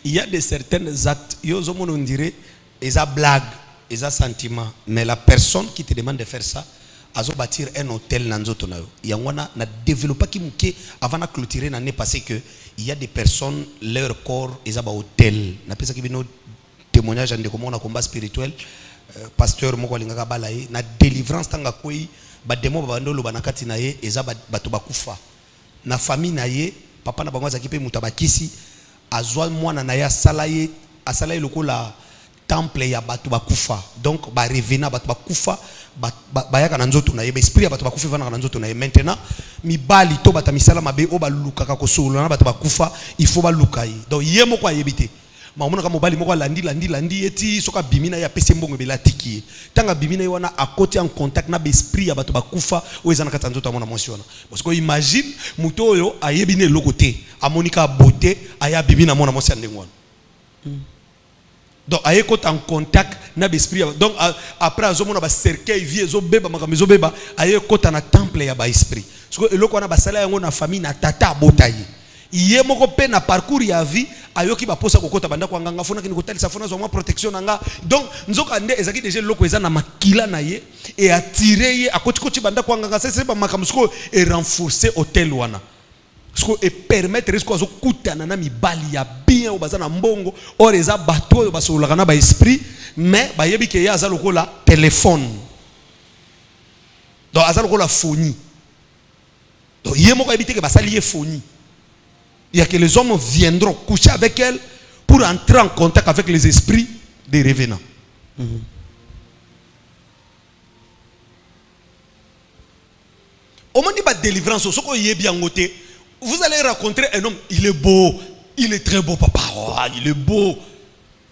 Il y a des certains actes, on dirait, ils ont blague, ils ont sentiment, mais la personne qui te demande de faire ça, azo bâtir un hôtel dans notre nayo. Il y a na développé qui mouké avant de clôturer l'année passée que il y a des personnes leur corps ils ont un hôtel. Na pesa qui bino témoignage de comment on a combat spirituel pasteur moko alingaka balaye na délivrance tanga koi ba démon ba ndolo banakati na ye eza bato bakufa na famille na ye papa na bango azaki pe mutabakisi azwa mwana na ye asala ye lokola temple ya bato bakufa donc ba revena bato bakufa bayaka na nzoto na ye ba esprit ya bato bakufa vana na nzoto na ye maintenant mibali to bata misala mabe o balukaka ko solo na bato bakufa il faut baluka ye donc ye moko ayebite mamona ka mobali moko landi eti soka bimina ya pese mbongo bela tiki tanga bimina wana akoti en contact na esprit ya bato bakufa o ezana kata nzoto amona mosiona parce que imagine muto oyo ayebine lokote amonika beauté aya bimina mona mosia ndengwana donc aye kota en contact na esprit donc après azomona ba cercueil vie ezobeba makambo ezobeba aye kota na temple ya ba esprit parce que eloko wana basala yango na famille na tata abotaye iye moko pe na parcours ya vie ayoki ba posa kokota banda kwa nganga fona kini kotalisa fona zo protection nanga donc nzoka nde ezaki déjà loko eza na makila na ye et attirer ye akoti banda kwa nganga c'est pas makambo sko et renforcer hôtel wana sko et permettre sko zo kutana na mibali ya bien o bazana mbongo or eza bato basolaka na ba esprit mais ba yebi ke ya za lokola téléphone donc aza lokola phonie donc ye moko ebité ke basali ye phonie. Il y a que les hommes viendront coucher avec elle pour entrer en contact avec les esprits des revenants. Au moment de la délivrance, vous allez rencontrer un homme, il est beau, il est très beau, papa, oh, il est beau.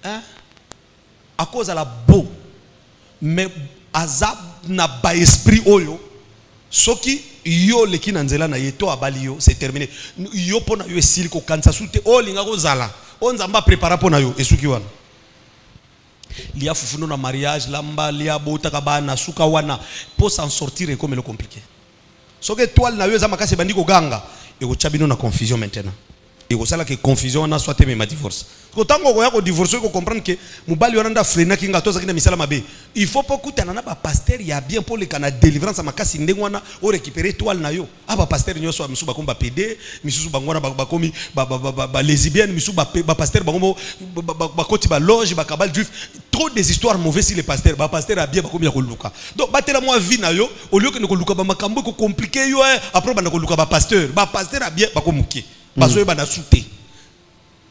Hein? À cause de la beau. Mais azab n'a pas esprit oyo. Ce qui yo leki na nzela na yeto abali yo c'est terminé yo pona yo esili ko kansa sute o linga ko zala on nzamba prépara pona yo esuki wana lia fufuno na mariage lamba lia bota kabana suka wana pour s'en sortir comme le compliqué so que toile na yo za makase bandi ko ganga e ko chabino na confusion maintenant et ko sala que confusion na soit même ma divorce ko tango ko ya ko divorce ko comprendre que mubali wana nda frena kinga toza kina misala mabe il faut pas kutana na ba pasteur ya bien pour le kana délivrance makasi ndengwana o récupérer toile na yo aba pasteur nyoso misu ba komba PD misu bangwana ba komi ba lesbienne misu ba pasteur bango ba koti ba loge ba kabal juif trop des histoires mauvaises si les pasteurs ba pasteur a bien ba komi ya ko luka donc batela moi vie na yo au lieu que ne ko luka ba makambo ko compliqué yo après ba na ko luka ba pasteur a bien ba komuki baso ba na souté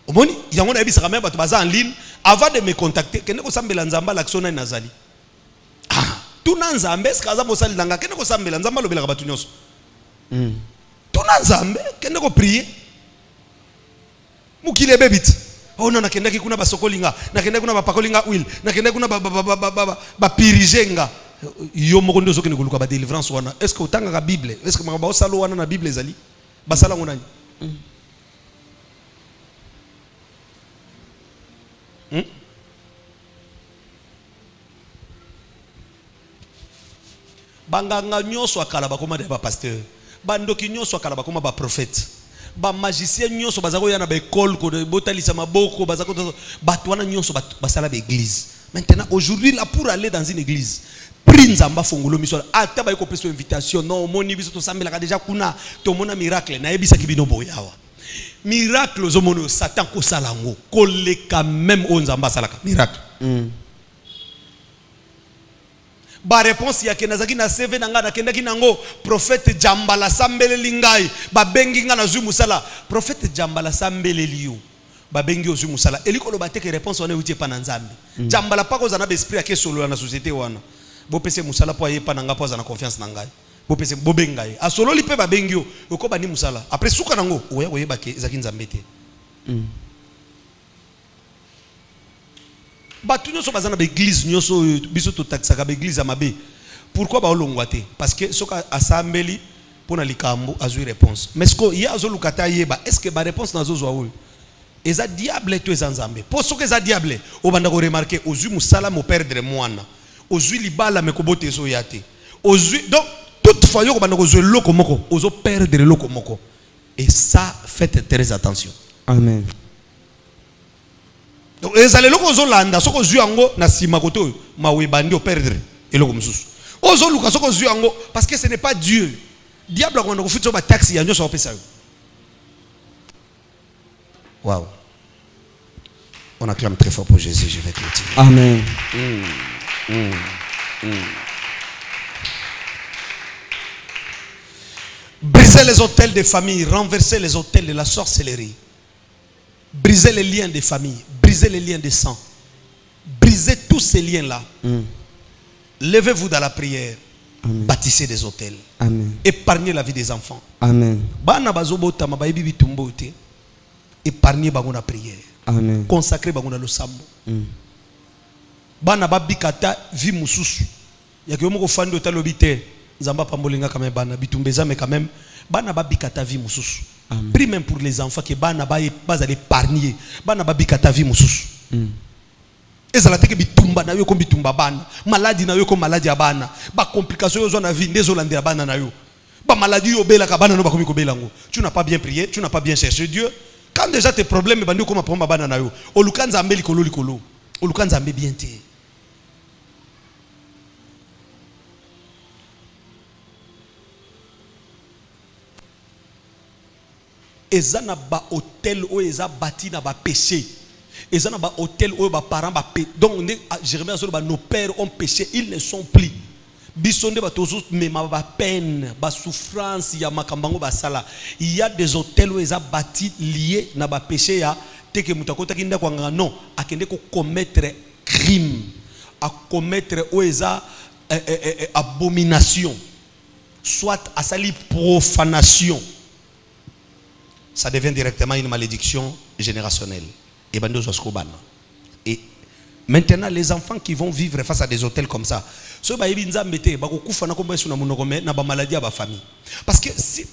omoni yango na yebisa kamera bato baza en ligne avant de me contacter kende ko sambela nzamba l'action na nazali tuna nzambe est-ce que aza mosali nanga kende ko sambela nzamba lobela ka bato nyonso tuna nzambe kende ko prier mukile bebit oh non nakenda ki kuna basokolinga nakenda kuna bapakolinga huile nakenda kuna ba pirigenga yo moko ndo zokene koluka ba délivrance wana est-ce que otanga ka bible est-ce que makaba osalo wana na bible ezali basala ngona banganga nyonso akala bakoma de ba pasteur bandoki nyonso akala bakoma ba prophète ba magicien nyonso bazako yana ba école ko botalisa maboko bazako bato wana nyonso basala ba église maintenant aujourd'hui là pour aller dans une église prinzamba fongolo miso ata ba ko peso invitation non moni biso to sambela déjà kuna to mona miracle na yebisa kibino boyawa miracle zo mono satan ko salango ko le quand même onzamba salaka miracle ba réponse ya kenazaki na CV nanga na kendaki nango prophète Jambala sambeleli ngai ba bengi nga na zwi musala prophète Jambala sambeleli yo ba bengi ozwi musala eliko lo bateke réponse wana utie pa na nzambe Jambala pa ko zana ba esprit ya solo na société wana bo pese musala po ayepa nanga po zana confiance na ngai bo pese bo bengai a solo li pe ba bengi yo ko ba ni musala après suka nango oya koyeba ke ezaki nzambe te batu nyonso bazana ba église nyonso biso to taxaka ba église amabe pourquoi ba olongwa te parce que soka asambeli pona likambo azui réponse mais ce que ya azolukata yeba est-ce que ba réponse na zozwa oyo eza diable to eza nzambe po soka eza diable obanda ko remarquer ozui musala mo perdre mwana ozui libala me kobote zo yate ozui donc toutefois yo obanda ko zo loko moko ozo perdre loko moko et ça faites très attention. Amen. Donc ezale loko ozolanda soko zwi yango na sima koto mawebandi o perdre eloko mususu ozoluka soko zwi yango parce que ce n'est pas Dieu diable ko ndako futso ba taxi ya nyoso opesa yo wow On acclame très fort pour Jésus, je vais continuer. Amen. Briser les autels des familles, renverser les autels de la sorcellerie. Briser les liens des familles, briser les liens des sang. Briser tous ces liens-là. Levez-vous dans la prière. Amen. Bâtissez des autels. Amen. Épargnez la vie des enfants. Amen. Bana bazobota mabayibi bitumbo te. Épargnez bagona prière. Amen. Consacrez bagona losambo. Bana babikata vie mususu. Yaki moko fando talobite. Zamba pambolinga quand même bana bitumbeza mais quand même bana babikata vie mususu. Prie même pour les enfants que bana ba aller épargner. Bana babikata vie mususu. Ezala teke bitumba na yo ko bitumba bana. Maladie na yo ko maladie ya bana. Ba complication yo zo na vie ndezo landela bana na yo. Ba maladie yo bela ka bana no ba komi ko belango. Tu n'as pas bien prié, tu n'as pas bien cherché Dieu. Quand déjà tes problèmes bandi ko ma promba bana na yo. Olukanza ambe likolo likolo. Olukanza ambe bien te. Ezana ba hôtel ou eza bâti na ba péché. Ezana ba hôtel ou ba parents ba péché. Donc Jérémie a dit nos pères ont péché, ils ne sont plus. Bisonde ba tozo mais ba peine, ba souffrance ya makambango ba sala. Il y a des hôtels où eza bâti liés na ba péché ya teke mutakota kinda kwa non, akende ko commettre crime, à commettre ou eza abomination, soit à sali profanation. Ça devient directement une malédiction générationnelle. Et maintenant, les enfants qui vont vivre face à des hôtels comme ça, parce que si,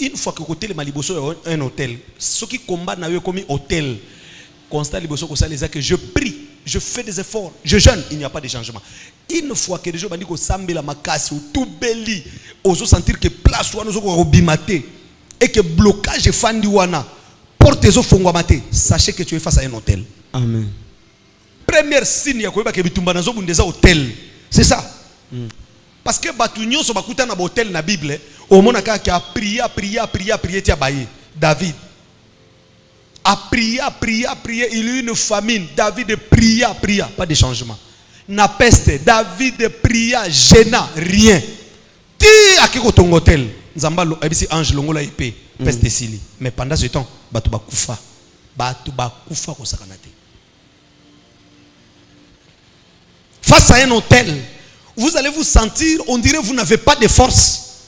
une fois que côté les maliboso un hôtel, ceux qui combattent comme hôtel, constat liboso que je prie, je fais des efforts, je jeûne, il n'y a pas de changement. Une fois que les gens disent que sambe la makasi ou tout beli, oso sentir que place ou nous au bimaté. Et que blocage fandiwana porte zo fongwamate, sachez que tu es face à un hôtel. Amen. Première signe ya koyeba ke bitumba nazo bundeza hôtel. C'est ça. Parce que batu nyonso bakuta na hôtel na Bible, au mona ka a prier tia baye. David a prié, il y a eu une famine, David pria, pas de changement. Na peste, David pria, gêna, rien. Ti akiko ton hôtel. Nzambalo abisi ange longola épée peste sili mais pendant ce temps batu bakufa ko sakanate face à un hôtel vous allez vous sentir on dirait vous n'avez pas de force.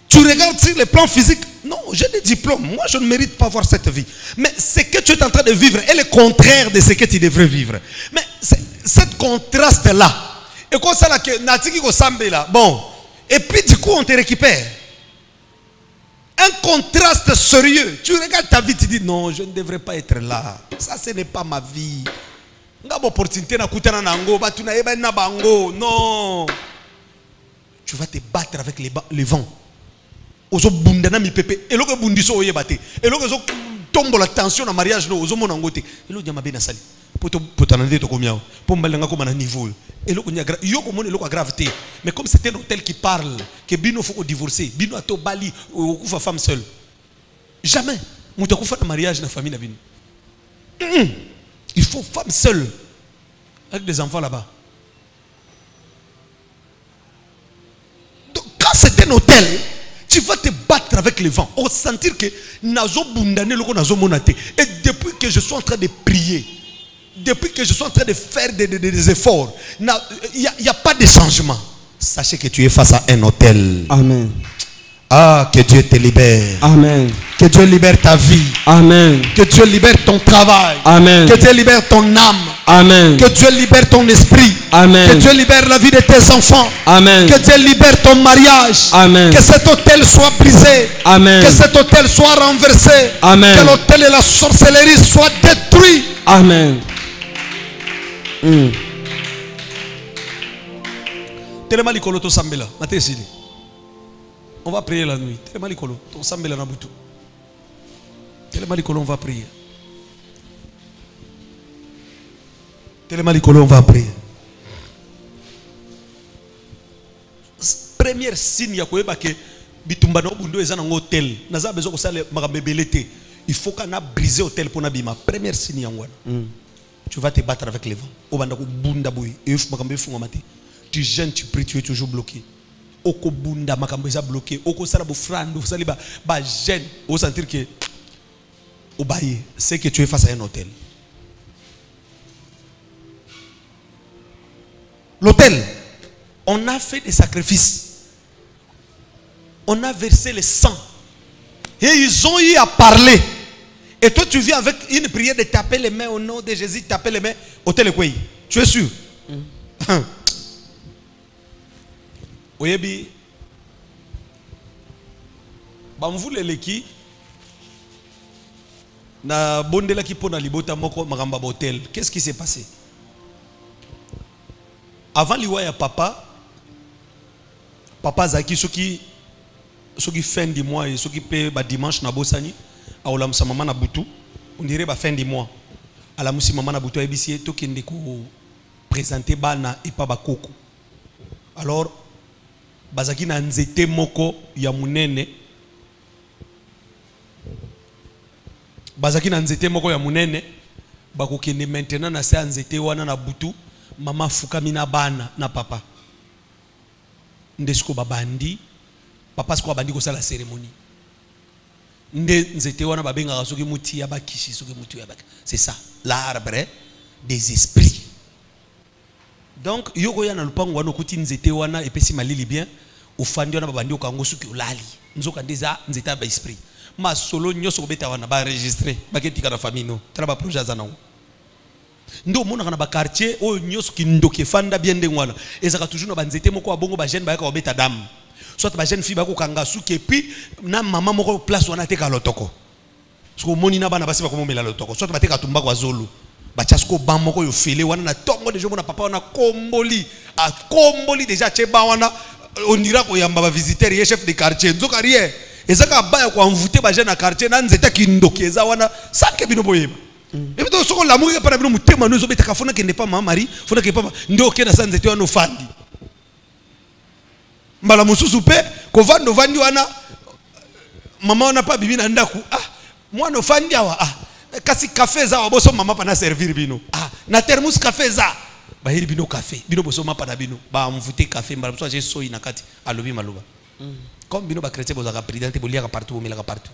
Tu regardes sur le plan physique, non, j'ai des diplômes, moi je ne mérite pas avoir cette vie, mais ce que tu es en train de vivre est le contraire de ce que tu devrais vivre. Mais cette contraste là et comme ça là que natiki ko sambe là bon et puis du coup on te récupère. Un contraste sérieux. Tu regardes ta vie, tu dis non, je ne devrais pas être là. Ça, ce n'est pas ma vie. Non. Tu vas te battre avec les vents. Ozo bundana mi pepe. Et lorsque bundiso oye bate. Et lorsque ozo tombe la tension dans le mariage, ozo mon angote. Et lorsque diama bena sali. Pour t'analyser to combien. Pour m'alenga comme un niveau. Et lorsque yo comme on gravité. Mais comme c'est un hôtel qui parle, que bino faut divorcer, bino ato bali ou kufa femme seule. Jamais. Mouta kufa na mariage na famille na bino. Il faut femme seule avec des enfants là-bas. Donc quand c'est un hôtel, tu vas te battre avec les vents. On sentir que nazo bundane loko nazo monate. Et depuis que je suis en train de prier, depuis que je suis en train de faire des efforts, il n'y a pas de changement. Sachez que tu es face à un hôtel. Amen. Ah, que Dieu te libère. Amen. Que Dieu libère ta vie. Amen. Que Dieu libère ton travail. Amen. Que Dieu libère ton âme. Amen. Que Dieu libère ton esprit. Amen. Que Dieu libère la vie de tes enfants. Amen. Que Dieu libère ton mariage. Amen. Que cet hôtel soit brisé. Amen. Que cet hôtel soit renversé. Amen. Que l'hôtel et la sorcellerie soient détruits. Amen. Telema likolo to sambela. On va prier la nuit. Telema likolo to sambela na butu. Telema likolo on va prier. Telema likolo on va prier. Première signe ya koyeba ke bitumba no bundo eza na hôtel. Naza bezo ko sala makambe belete. Il faut qu'on a brisé hôtel pour nabima. Première signe ya ngwana. tu vas te battre avec les vents. Tu gênes, tu pries, tu es toujours bloqué. Oko bunda makambo eza bloqué. Oko sala bo frando, sali ba gêne. Au sentir que obaye, c'est que tu es face à un hôtel. L'hôtel, on a fait des sacrifices. On a versé le sang. Et ils ont eu à parler. Et toi, tu viens avec une prière de taper les mains au nom de Jésus, taper les mains. Hôtel quoi? Tu es sûr? Oyebi. Bamvule leki. Na bondela ki pona libota moko magamba hôtel. Qu'est-ce qui s'est passé? Avant liwaya papa zaki soki fin du mois et soki pe ba dimanche na bosani aola musa mama na butu on dirait ba fin du mois ala musi mama na butu ebisi to kende ko présenter bana et pas ba koko. Alors bazaki na nzete moko ya munene bako kende maintenant na sa nzete wana na butu mama fukami na bana na papa ndesko babandi papa sko babandi ko sala cérémonie nzete wana babenga soki muti ya bakishi soki muti ya bak. C'est ça l'arbre des esprits. Donc yoko ya na lupango wana kuti nzete wana epesi malili bien ufandi wana babandi okango soki ulali nzoka ndeza nzeta ba esprit ma solo nyoso ko beta wana ba enregistrer baketika na famille no tala ba projet za nawo ndo mona kana ba quartier o nyoso ki ndoke fanda bien ndengwana ezaka toujours na banzete moko abongo ba jeune ba ka obeta dame soit ba jeune fille ba ko kanga suki puis na mama moko place wana te ka lotoko so moni na bana basi ba ko momela lotoko soit ba te ka tumba kwa zolo ba chasko ba moko yo fele wana na tongo de jomo na papa wana komboli a komboli déjà cheba wana on dira ko yamba ba visiteur ye chef de quartier nzoka rien ezaka baya ko envoûter ba jeune na quartier na nzeta ki ndoke eza wana sanke bino boyeba. Et puis soko l'amour est pas nous mutema nous obeta kafona que n'est pas maman mari fona que pas ndo ke na sanze te wana fandi mbala mususu pe ko vando vandi wana mama wana pa bibi na ndaku mwana fandi awa kasi café za boso mama pa na servir bino na thermos café za ba hiri bino café bino boso mapa na bino ba mvuté café mbala mususu je soyi na kati alobi maluba comme bino ba chrétien bozaka président bolia partout bomela partout.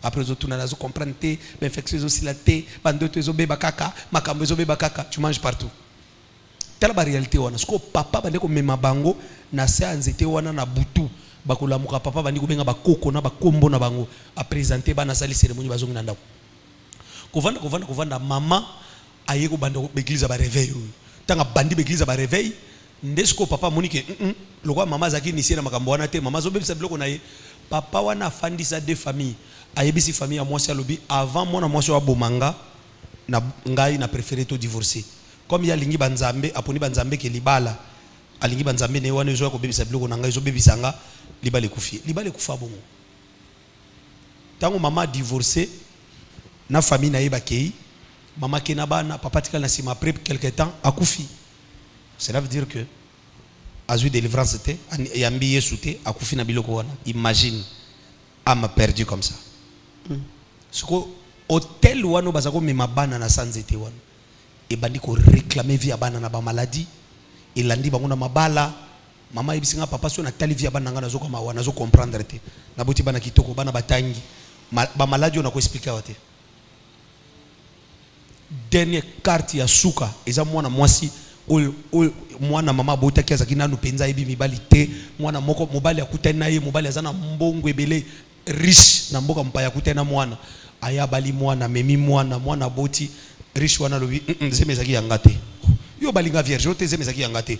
Après les autres, tu comprends que l'infection est aussi la thé, bandoto est obé bakaka, makambo est obé bakaka, tu manges partout. Telle la réalité wana. Ce que papa bande ko mema bango na se anzete wana na butu, bakola muka papa bande ko benga bakoko na bakombo na bango a présenter bana sali cérémonie bazongi na ndako. Kovanda mama aye ko bande ko église ba réveil. Tanga bandi ba église ba réveil, ndesko papa monike lokwa mama zaki initier na makambo wana te mama zo bebisa biloko na ye. Papa wana fandisa deux familles. Ayebisi famille à moi c'est lobby avant moi na moi sur bomanga na ngai na préféré to divorcer comme il y a lingi banzambe aponi banzambe ke libala alingi banzambe ne wana zo ko bebisa biloko na ngai zo bebisanga libale kufa bongo tango mama divorcé na famille na yeba kei mama ke na bana papa tika na sima après quelque temps akufi. Cela veut dire que azui délivrance te yambi yesute akufi na biloko wana. Imagine âme perdue comme ça. Ce que hôtel wano bazako mema bana na sanzete wana e bandi ko réclamer via bana na ba maladie e landi bango na mabala mama ebisinga papa so na tali via bana ngana zo koma wana zo comprendre te na boti bana kitoko bana batangi ba maladie on a ko expliquer wate dernier carte ya suka eza mwana mwasi mwana mama bota kiaza kinanu penza ebi mibali te mwana moko mobali akutana na ye mobali azana mbongo ebele riche na mboka mpaya kutena mwana aya bali mwana memi mwana boti riche wana lobi zemezaki yangate yo balinga vierge te zemezaki yangate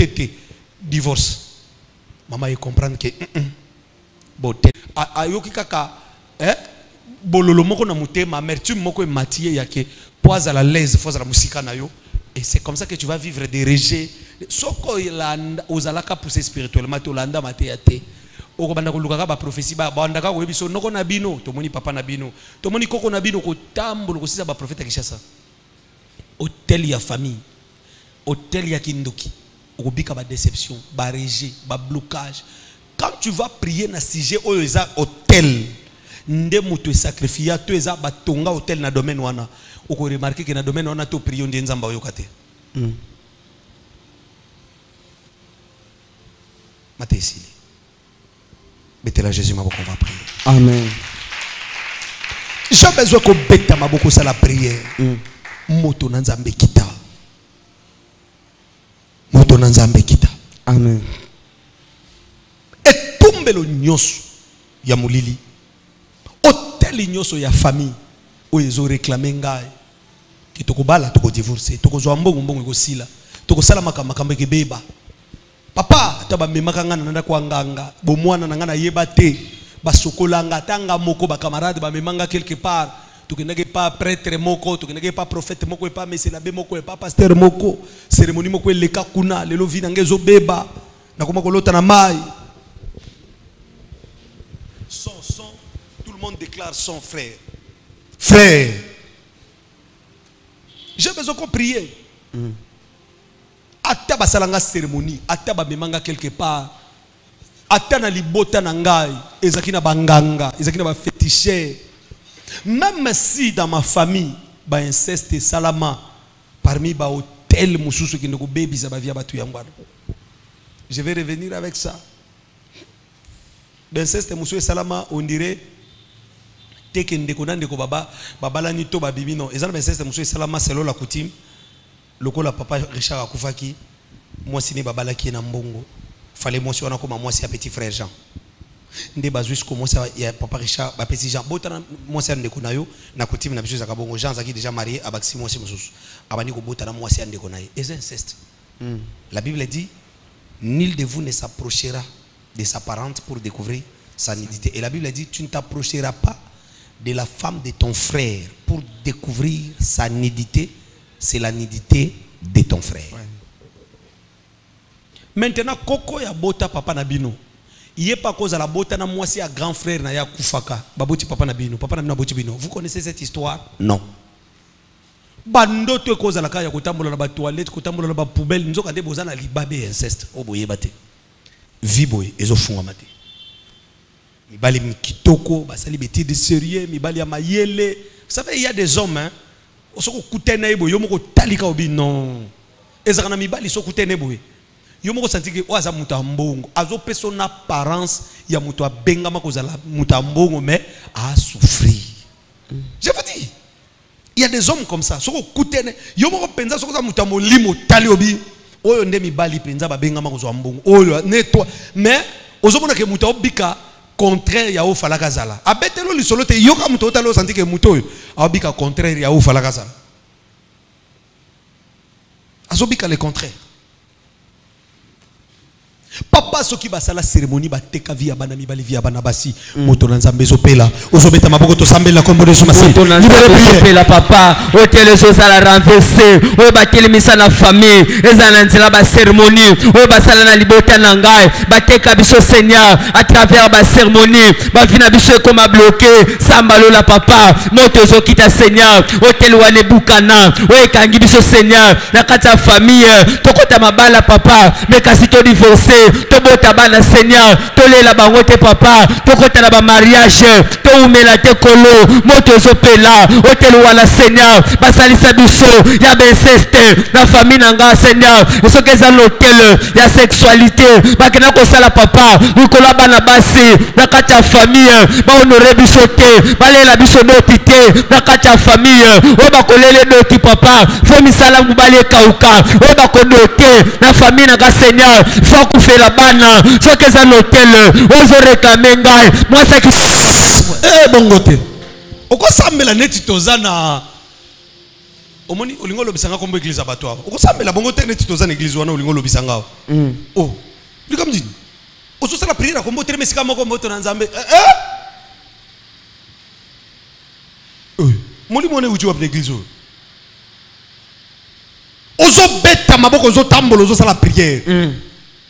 te divorce mama y comprendre que bote ayoki kaka bololo moko na mutema amertume moko ematie yake poise à la l'aise foza la musika na yo et c'est comme ça que tu vas vivre des rejets soko ozalaka pousser spirituellement to landa mateate oko banda ko lukaka ba prophétie ba bandaka ko yebiso noko na bino tomoni papa na bino tomoni koko na bino ko tambo ko sisa ba prophète kishasa hôtel ya famille hôtel ya kindoki oko bika ba déception ba rejet ba blocage quand tu vas prier na sujet oyo eza hôtel nde mutu sacrifier to eza batonga hôtel na domaine wana oko remarquer que na domaine wana to prier ndi nzamba oyokate Matesili betela Jésus maboko, on va prier. Amen. J'ai besoin qu'on bête maboko ça la prière. Moto na nzambe kita. Moto na nzambe kita. Amen. Et tumbelo nyoso ya mulili. Hôtel nyoso ya famille o ezo réclamer ngai. Ki tokobala toko divorcer, toko zo mbongo mbongo ko sila. Toko sala makambe ke beba. Papa taba memaka ngana nanda kwa nganga, bo mwana na ngana yeba te. Basokolanga tanga moko ba camarade ba memanga quelque part. Tukinage pas prêtre moko, tukinage pas prophète moko, pas monsieur l'abbé moko, pas pasteur moko. Cérémonie moko leka kuna, lelo vina ngezo beba. Na koma ko lota na mai. Son, tout le monde déclare son frère. Frère. J'ai besoin qu'on prie. Ata basalanga cérémonie, ata ba memanga quelque part. Ata na libota na ngai, ezaki na banganga, ezaki na ba féticheur. Même si dans ma famille, ba inceste salama parmi ba hôtel mususu ki ndoko baby za ba via batu yangwana. Je vais revenir avec ça. Inceste mususu salama on dirait teke ndeko na ndeko baba babala ni to ba bibi non. Ezana inceste mususu salama selon la coutume. Lokola papa Richard akufaki mwasi ne babala ki na mbongo. Fallait moi si on a comme moi c'est petit frère Jean. Nde bazui ko moi ya papa Richard ba petit Jean botana moi c'est ndeko nayo na coutume na biso za kabongo Jean zaki déjà marié abaksi moi c'est mususu. Abani ko botana moi c'est ndeko nayo. Et inceste. La Bible dit nul de vous ne s'approchera de sa parente pour découvrir sa nudité. Et la Bible dit tu ne t'approcheras pas de la femme de ton frère pour découvrir sa nudité. C'est la nudité de ton frère. Ouais. Maintenant, koko ya bota papa nabino. Yé pas cause à la bota na moi si à grand frère na ya kufaka. Baboti papa nabino. Papa nabino boti bino. Vous connaissez cette histoire? Non. Bando to cause à la kaya kotambola na ba toilette, kotambola na ba poubelle. Nzoka de bozana libabe inceste. Oboye bate. Viboye ezo funga mate. Mibali mikitoko, basali beti de sérieux, mibali ya mayele. Vous savez, il y a des hommes hein. Osoko kutena ebo yomoko talika obi non. Ezakana mibali so kutena ebo. Yomoko santiki oaza muta mbongo. Azo peso na apparence ya muto abenga makozala muta mbongo mais a souffrir. Je vous dis, il y a des hommes comme ça. Soko kutena yomoko penza soko za muta molimo tali obi. Oyo nde mibali penza ba benga makozwa mbongo. Oyo netwa mais ozomona ke muta obika contraire ya o falaka zala abetelo lisolo te yoka muto talo santike muto abika contraire ya o falaka zala azobika le contraire. Papa soki basala cérémonie bateka via bana mibali via bana basi moto na nzambe zopela ozobeta maboko to sambela kombo de somasi libéré papa hôtel so sala renverser o bateli misa na famille ezana nzela ba cérémonie o basala na libota na ngai bateka biso Seigneur à travers ba cérémonie ba vina biso comme bloqué sambalo la papa moto zo kita Seigneur hôtel wane bukana o ekangi biso Seigneur na kata famille tokota mabala papa mais kasi to divorcer to bota bana Seigneur to lela bango te papa to kota na ba mariage to umela te kolo moto zo pela hôtel wala Seigneur basalisa biso ya inceste na famille nanga Seigneur soki eza l'hôtel ya sexualité bakena ko sala papa likola bana basi na kati ya famille ba honore biso te balela biso doti te na kati ya famille o bakolele doti papa fo misala mubali kauka o bakodote na famille nanga Seigneur fo kufe la bana soki eza l'hôtel ozo réclamer ngai moi ça qui bongote oko sambela neti tozana omoni olingo lobisanga kombo église abato oko sambela bongote neti tozana église wana olingo lobisanga oh lika mdini ozo sala prière kombo terme sika moko mboto na nzambe moni mone uji wa église ozo beta maboko ozo tambola ozo sala prière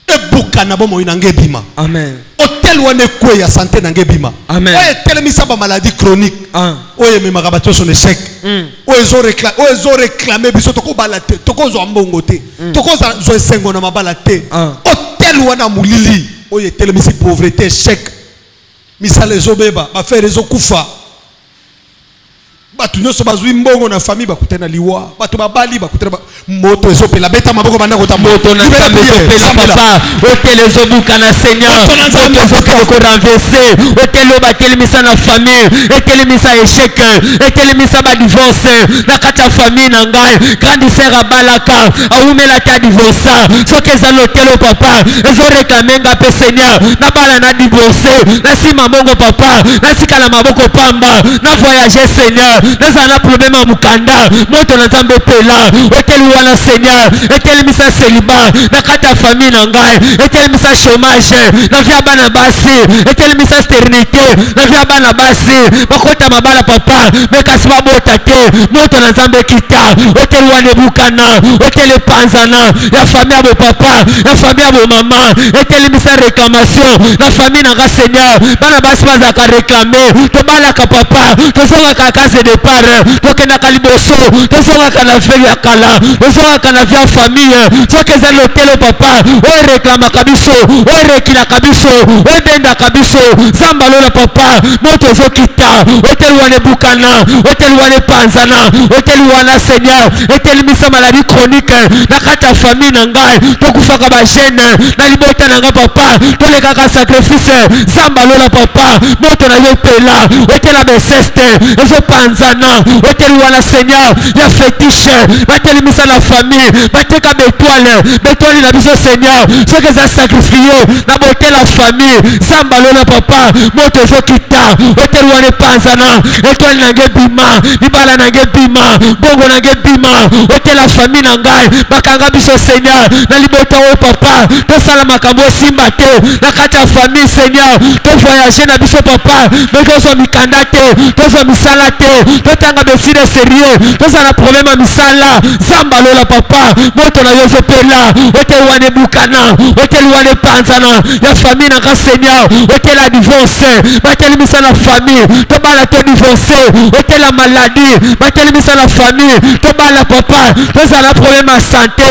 ebukana bomo inange bima. Amen. Hôtel wane kwe ya santé nange bima. Amen. Oye telemisa ba maladie chronique. Oye me magabato son échec. Oye zo réclamer biso toko balate, toko zo ambongo te. Toko zo sengo na mabala te. Hôtel wana mulili. Oye telemisi pauvreté échec. misala ezobeba bafere ezokufa batu nyonso bazwi mbongo na famille bakutana liwa batu babali bakutana moto ezopela beta maboko banda kota moto na nzambe ezopela papa hôtel ezobuka na Seigneur moto ezokende ko renverser hôtel obatelemisa na famille etelemisa échec etelemisa ba divorce na kati ya famille na ngai grande sœur abalaka aumela ta divorce soki eza l'hôtel papa ezoreklame nga pe Seigneur na bala na divorce na sima mongo papa na sikala maboko pamba na voyager Seigneur nazana problème ya mukanda moto na nzambe pela hôtel wana Seigneur etelemisa célibat na kati ya famille na ngai etelemisa chômage na via bana basi etelemisa stérilité na via bana basi bakota mabala papa mekasi babota te moto na nzambe kita hôtel wana ebukana hôtel epanzana ya famille abo papa ya famille abo mama etelemisa réclamation na famille na ngai Seigneur bana basi bazaka réclamer tobalaka papa tozongaka kase de part tokendaka liboso tozongaka na veli ya kala tozongaka na via famille soki eza l'hôtel papa oyo reklamaka biso oyo rekilaka biso oyo bendaka biso zamba lola papa moto ezokita hôtel wana ebukana hôtel wana epanzana hôtel wana Seigneur etelemisa maladie chronique na kati ya famille na ngai tokufaka bagene na libota na ngai papa tolekaka sacrifice zamba lola papa moto na yo pela hôtel ya beseste ezopanzana hôtel wana Seigneur ya fétiche batelemisa na famille bateka bétoile na biso Seigneur soki eza sacrifié na botel la famille zamba lola papa moto ezokita hôtel wana epanzana étoile na ngai bima libala na ngai bima bongo na ngai bima hôtel la famille na ngai bakanga biso Seigneur na libota oyo papa tosala makambo esimba te na kati ya famille Seigneur tovoyage na biso papa mais tozwa mikanda te tozwa misala te totanga beside sérieux tozala problème ya misala zamba lola papa moto na yo ezopela hôtel wana ebukana hôtel wana epanzana ya famille na ngai Seigneur hôtel ya divorce batelemisa na famille tobala to divorce hôtel ya maladie batelemisa na famille tobala papa tozala problème ya santé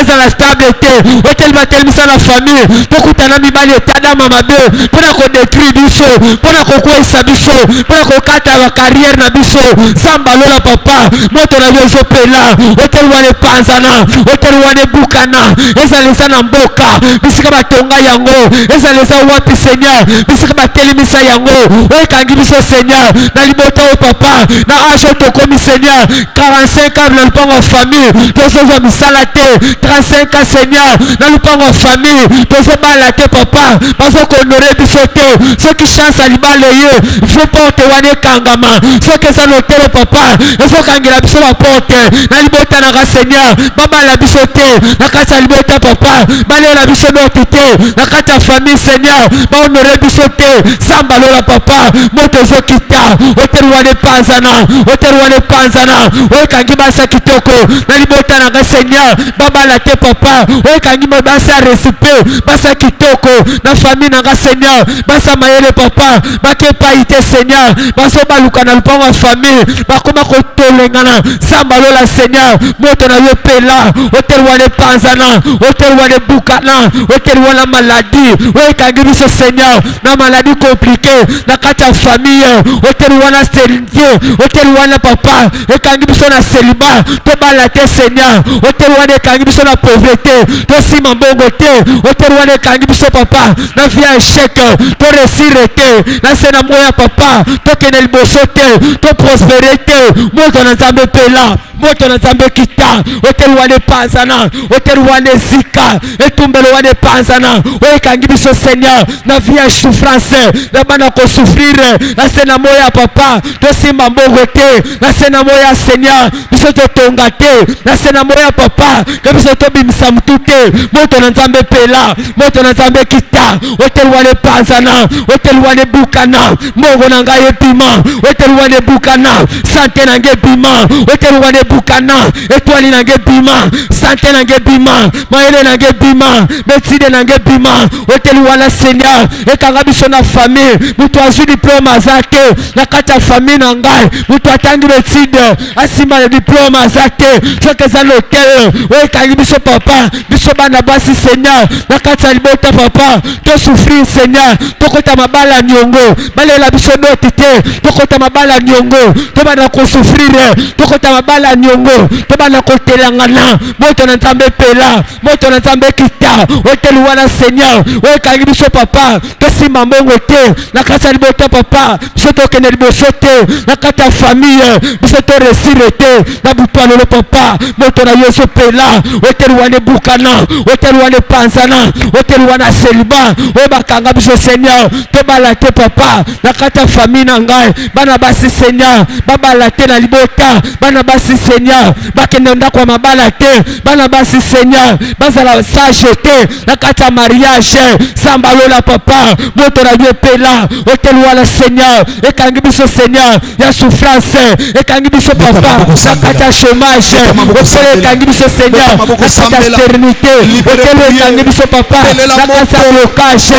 ezala stable te hôtel batelemisa na famille tokutana mibali etadama mabe mpona kodétruire biso mpona kokweyisa biso mpona kokata bacarrière na biso zamba lola papa moto na yo ezopela hôtel wana epanzana hôtel wana ebukana ezalisa na mboka bisika batonga yango ezalisa wapi Seigneur bisika batelemisa yango oyekangi biso Seigneur na libota oyo papa na age tokomi Seigneur 45 ans na lupango ya famille tozozwa misala te 35 ans Seigneur na lupango ya famille tozobala te papa bazokohonore biso te soki chance ya libala ye ifo porte wana ekangama soki eza lotelo papa ezokangela biso baporte na libota na ngai Seigneur babala biso te na kati ya libota papa balela biso norte te na kati ya famille Seigneur bahonore biso te samba lola papa moto ezokita hôtel wana epanzana hôtel wana epanzana oyekangi basa kitoko na libota na ngai Seigneur babala te papa oyekangi basa respect basa kitoko na famille na ngai Seigneur basa mayele papa bakepai te Seigneur bazobaluka na lupango ya famille bakoma kotolengana samba lola Seigneur moto na yo pela hôtel wana epanzana hôtel wana ebukana hôtel wana maladie oyekangi biso Seigneur na maladie compliquée na kati ya famille hôtel wana stérilité hôtel wana papa ekangi biso na célibat tobala te Seigneur hôtel wana ekangi biso na pauvreté tosima mbongo te hôtel wana ekangi biso papa na vie ya échec toresire te na se na moya papa tokende liboso te toprospere te moto na nzambe pela moto na nzambe kita hôtel wana epanzana hôtel wana ezika etumbelo wana epanzana oyekangi biso Seigneur na vie ya souffrance na bana kosouffrir na se na moya papa tosimba mbongo te na se na moya Seigneur biso totonga te na se na moya papa ke biso tobimisa mutu te moto na nzambe pela moto na nzambe kita hôtel wana epanzana hôtel wana ebukana mbongo na ngai ebima hôtel wana ebukana sante na ngai ebima hôtel wana bukana étoile nange bima santé nange bima maele nange bima betide nange bima hôtel wana Seigneur ekanga biso na famille mutu azwi diplôme azate na kati ya famille na ngai mutu atangi betide asima le diplôme azate soki eza l'hôtel ekangi biso papa biso bana basi Seigneur na kati ya libota papa to souffrir Seigneur tokota mabala nyongo balela biso noti te tokota mabala nyongo to bana ko souffrir tokota mabala nyongo to bana ko telangana moto na Nzambe pela moto na Nzambe kita hôtel wana Seigneur ekangi biso papa to sima mbongo te na kati ya libota papa biso tokende liboso te na kati ya famille biso to resire te na butwalo le papa moto na Yesu pela hôtel wana bukana hôtel wana panzana hôtel wana seliba o bakanga biso Seigneur to balate papa na kati ya famille na ngai bana basi Seigneur babalate na libota bana basi Seigneur bakende ndako ya mabala te bana basi Seigneur bazala sage te na kati ya mariage sambalola papa moto na Dieu pela hôtel wana Seigneur ekangi biso Seigneur ya souffrance ekangi biso papa na kati ya chômage hôtel ekangi biso Seigneur na kati ya stérilité hôtel ekangi biso papa na kati ya blocage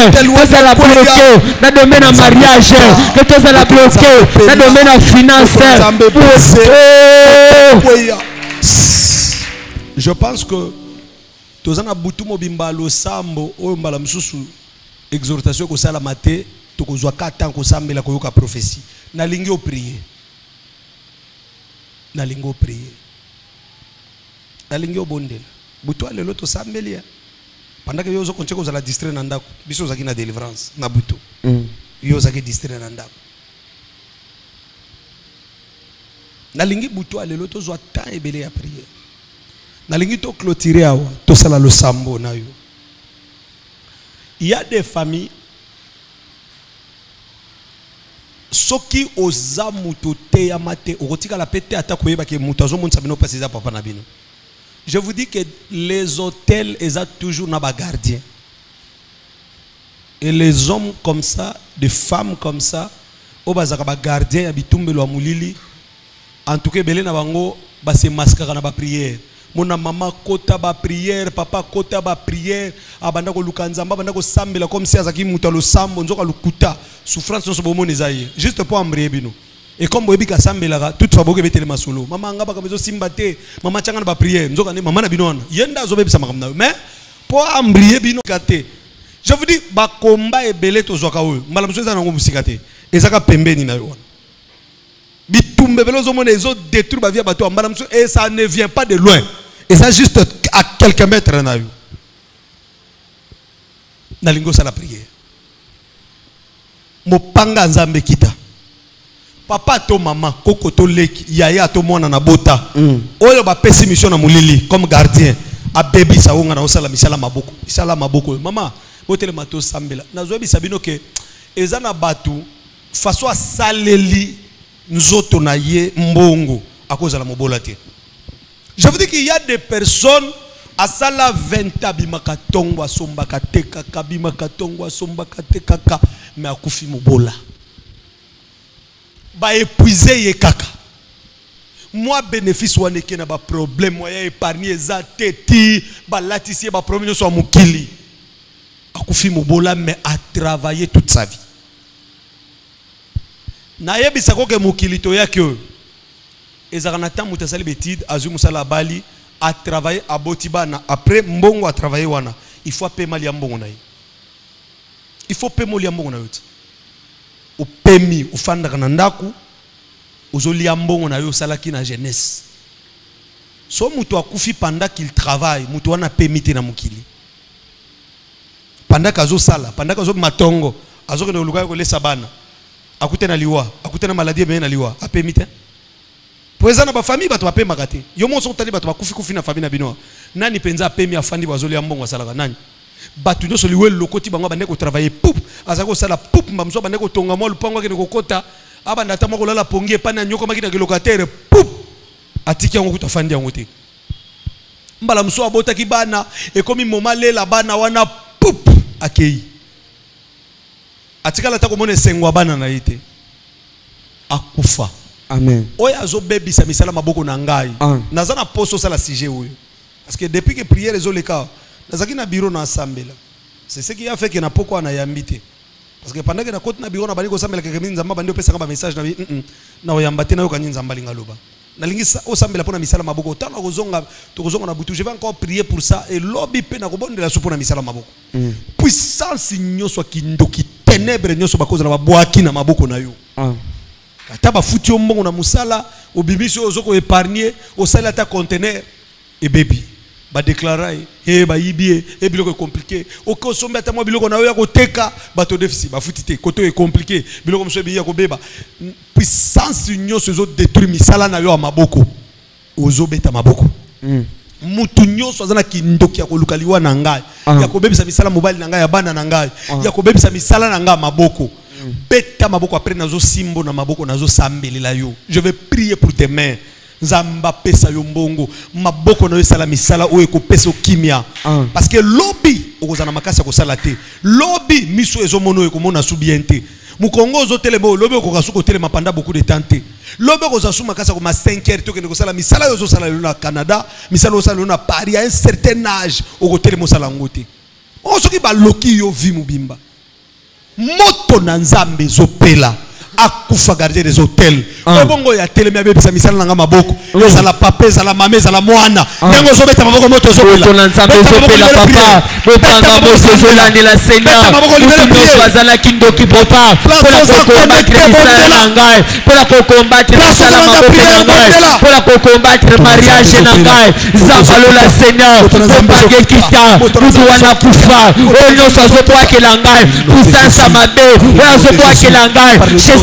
tozala bloqué na domaine ya mariage que tozala bloqué na domaine ya finance. Je pense que tozana butu mobimba lo sambo oyo mbala msusu exhortation ko sala maté to ko zwa katan ko sambela ko yoka prophétie na lingi o prier na lingi o prier na lingi o bondela butu alelo to sambelia pendant que yo zo konche ko zala distraire na ndako biso zaki na délivrance na butu yo zaki distraire na ndako na lingi butu alelo to zwa temps ebele ya prier na lingi to clôturer awa to sala lo sambo na yo. Il y a des familles soki oza muto te ya mate okotika la pete ata koyeba ke muto azo monsa bino passer papa na bino. Je vous dis que les hôtels ont toujours na ba gardien. Et les hommes comme ça, des femmes comme ça, au bazaka ba gardien ya bitumbelo ya mulili. En tout cas belé na bango ba se mascara na ba prière. Mon maman kota ba prière, papa kota ba prière, abanda ko lukanzamba abanda ko sambela comme si azaki muta lo sambo nzoka lukuta souffrance so bomo nezaye juste pour ambrier bino. Et comme boyebi ka sambela toute fois boke betele masolo mama ngaba ka bezo simbate mama changa na ba prière nzoka ne mama na bino wana yenda zo bebisa makamna mais pour ambrier bino kate. Je vous dis ba combat ebele to zoka oyo mbala msoza na ngo musikate ezaka pembeni na yo wana bitumbe belo zo mona ezo détruire ba vie bato mbala mso et ça ne vient pas de loin. Et ça juste à quelques mètres na yo. Na lingo sa la prière. Mopanga nzambe kita. Papa to mama koko to leki yaya to mona na bota. Oyo ba pesi mission na mulili comme gardien. A baby sa onga na osala misala maboko. Misala maboko. Mama botele mato sambela. Na zo bisa bino ke ezana batu façon a saleli nzoto na ye mbongo akoza la mobola te. Je vous dis qu'il y a des personnes à sala 20 abimaka tongwa sombaka teka kabimaka tongwa sombaka teka mais akufi mobola. Ba épuiser ye kaka. Moi bénéfice wane ke na ba problème moi ya épargner za teti ba latisie ba problème so mukili. Akufi mobola mais a travaillé toute sa vie. Na yebisa ko ke mukili to yake yo. Ezanata mutasali betide azu musala bali a travaillé à Botibana après mbongo a travaillé wana il faut payer mali mbongo na il faut payer mali mbongo na yo o pemi o fanda kana ndaku ozoli mbongo na yo salaki na jeunesse so mutu akufi pendant qu'il travaille mutu wana permité na mukili pendant kazo sala pendant kazo matongo azo ke luka ko lesa bana akute na liwa akute na maladie be na liwa a permité. Poeza na ba famille bato bape makate. Yo mo so tali bato bakufi na famille na bino. Nani penza pemi afandi bazoli ambongo salaka nani. Bato nyo so liwe lokoti bango bande ko travailler poup. Azako sala poup mbamso bande ko tonga mo lupango ke ko kota. Aba ndata mo ko lala pongi pana nyoko makina ke locataire poup. Atiki yango kutafandi yango te. Mbala mso abota ki bana e komi moma lela bana wana poup akei. Atika la ta ko mone sengwa bana na ite. Akufa. Amen. Oya azo baby sa misala maboko na ngai. Naza na poso ça la sujet oyo. Parce que depuis que prière les oleka, nazaki na bureau na assemblée. C'est ce qui a fait que na poko na yambite. Parce que pendant que na côté na bureau na bali ko sambela ke nzamba bandi opesa ngamba message na oyambate na yo kanyi nzamba linga loba. Na lingi o sambela pona misala maboko tana kozonga to kozonga na butu. Je vais encore prier pour ça et lobby pe na kobondela so pona misala maboko. Puissance nyoso kindoki ténèbres nyoso bakoza na babwaki na maboko na yo. Ata ba futi ombongo na musala obimisi ozoko épargner au sala ta conteneur et baby ba déclarer ba yibie e biloko compliqué oko sombe ata mo biloko na yo ya koteka ba to déficit ba futi te koto est compliqué biloko mso bi ya ko beba puissance nyoso zo détruire misala na yo a maboko ozo beta maboko mutu nyoso azana kindoki ya koluka liwa na ngai ya kobebisa misala mobali na ngai ya bana na ngai ya kobebisa misala na ngai maboko. Beta maboko après nazo simbo na maboko nazo sambelela yo. Je vais prier pour tes mains. Nzamba pesa yo mbongo maboko na yo sala misala o ekopesa kimia. Parce que lobby okozana makasi ko sala te. Lobby miso ezomono ekomona subiente. Mukongo ozotelema lobby okokasuko telema panda beaucoup de temps te. Lobby okozasu makasi ko ma 5h to ke ko sala misala yo zo sala na Canada, misala yo sala na Paris à un certain âge okotelema sala ngote. On soki ba loki yo vi mubimba. Moto na nzambe zopela akufa gardien des hôtels obongo ya telemi abebisa misala na maboko ezala papa ezala mama ezala mwana ndengo zobeta maboko moto zopela na nzambe zopela papa bopanga moto zolandela Seigneur moto bazala kindoki papa pour combattre misala na ngai pour combattre misala maboko na ngai pour combattre mariage na ngai zambalola Seigneur bopanga kita mutu wana kufa oyo sozopoa kelanga puissance mabe oyo sozopoa kelanga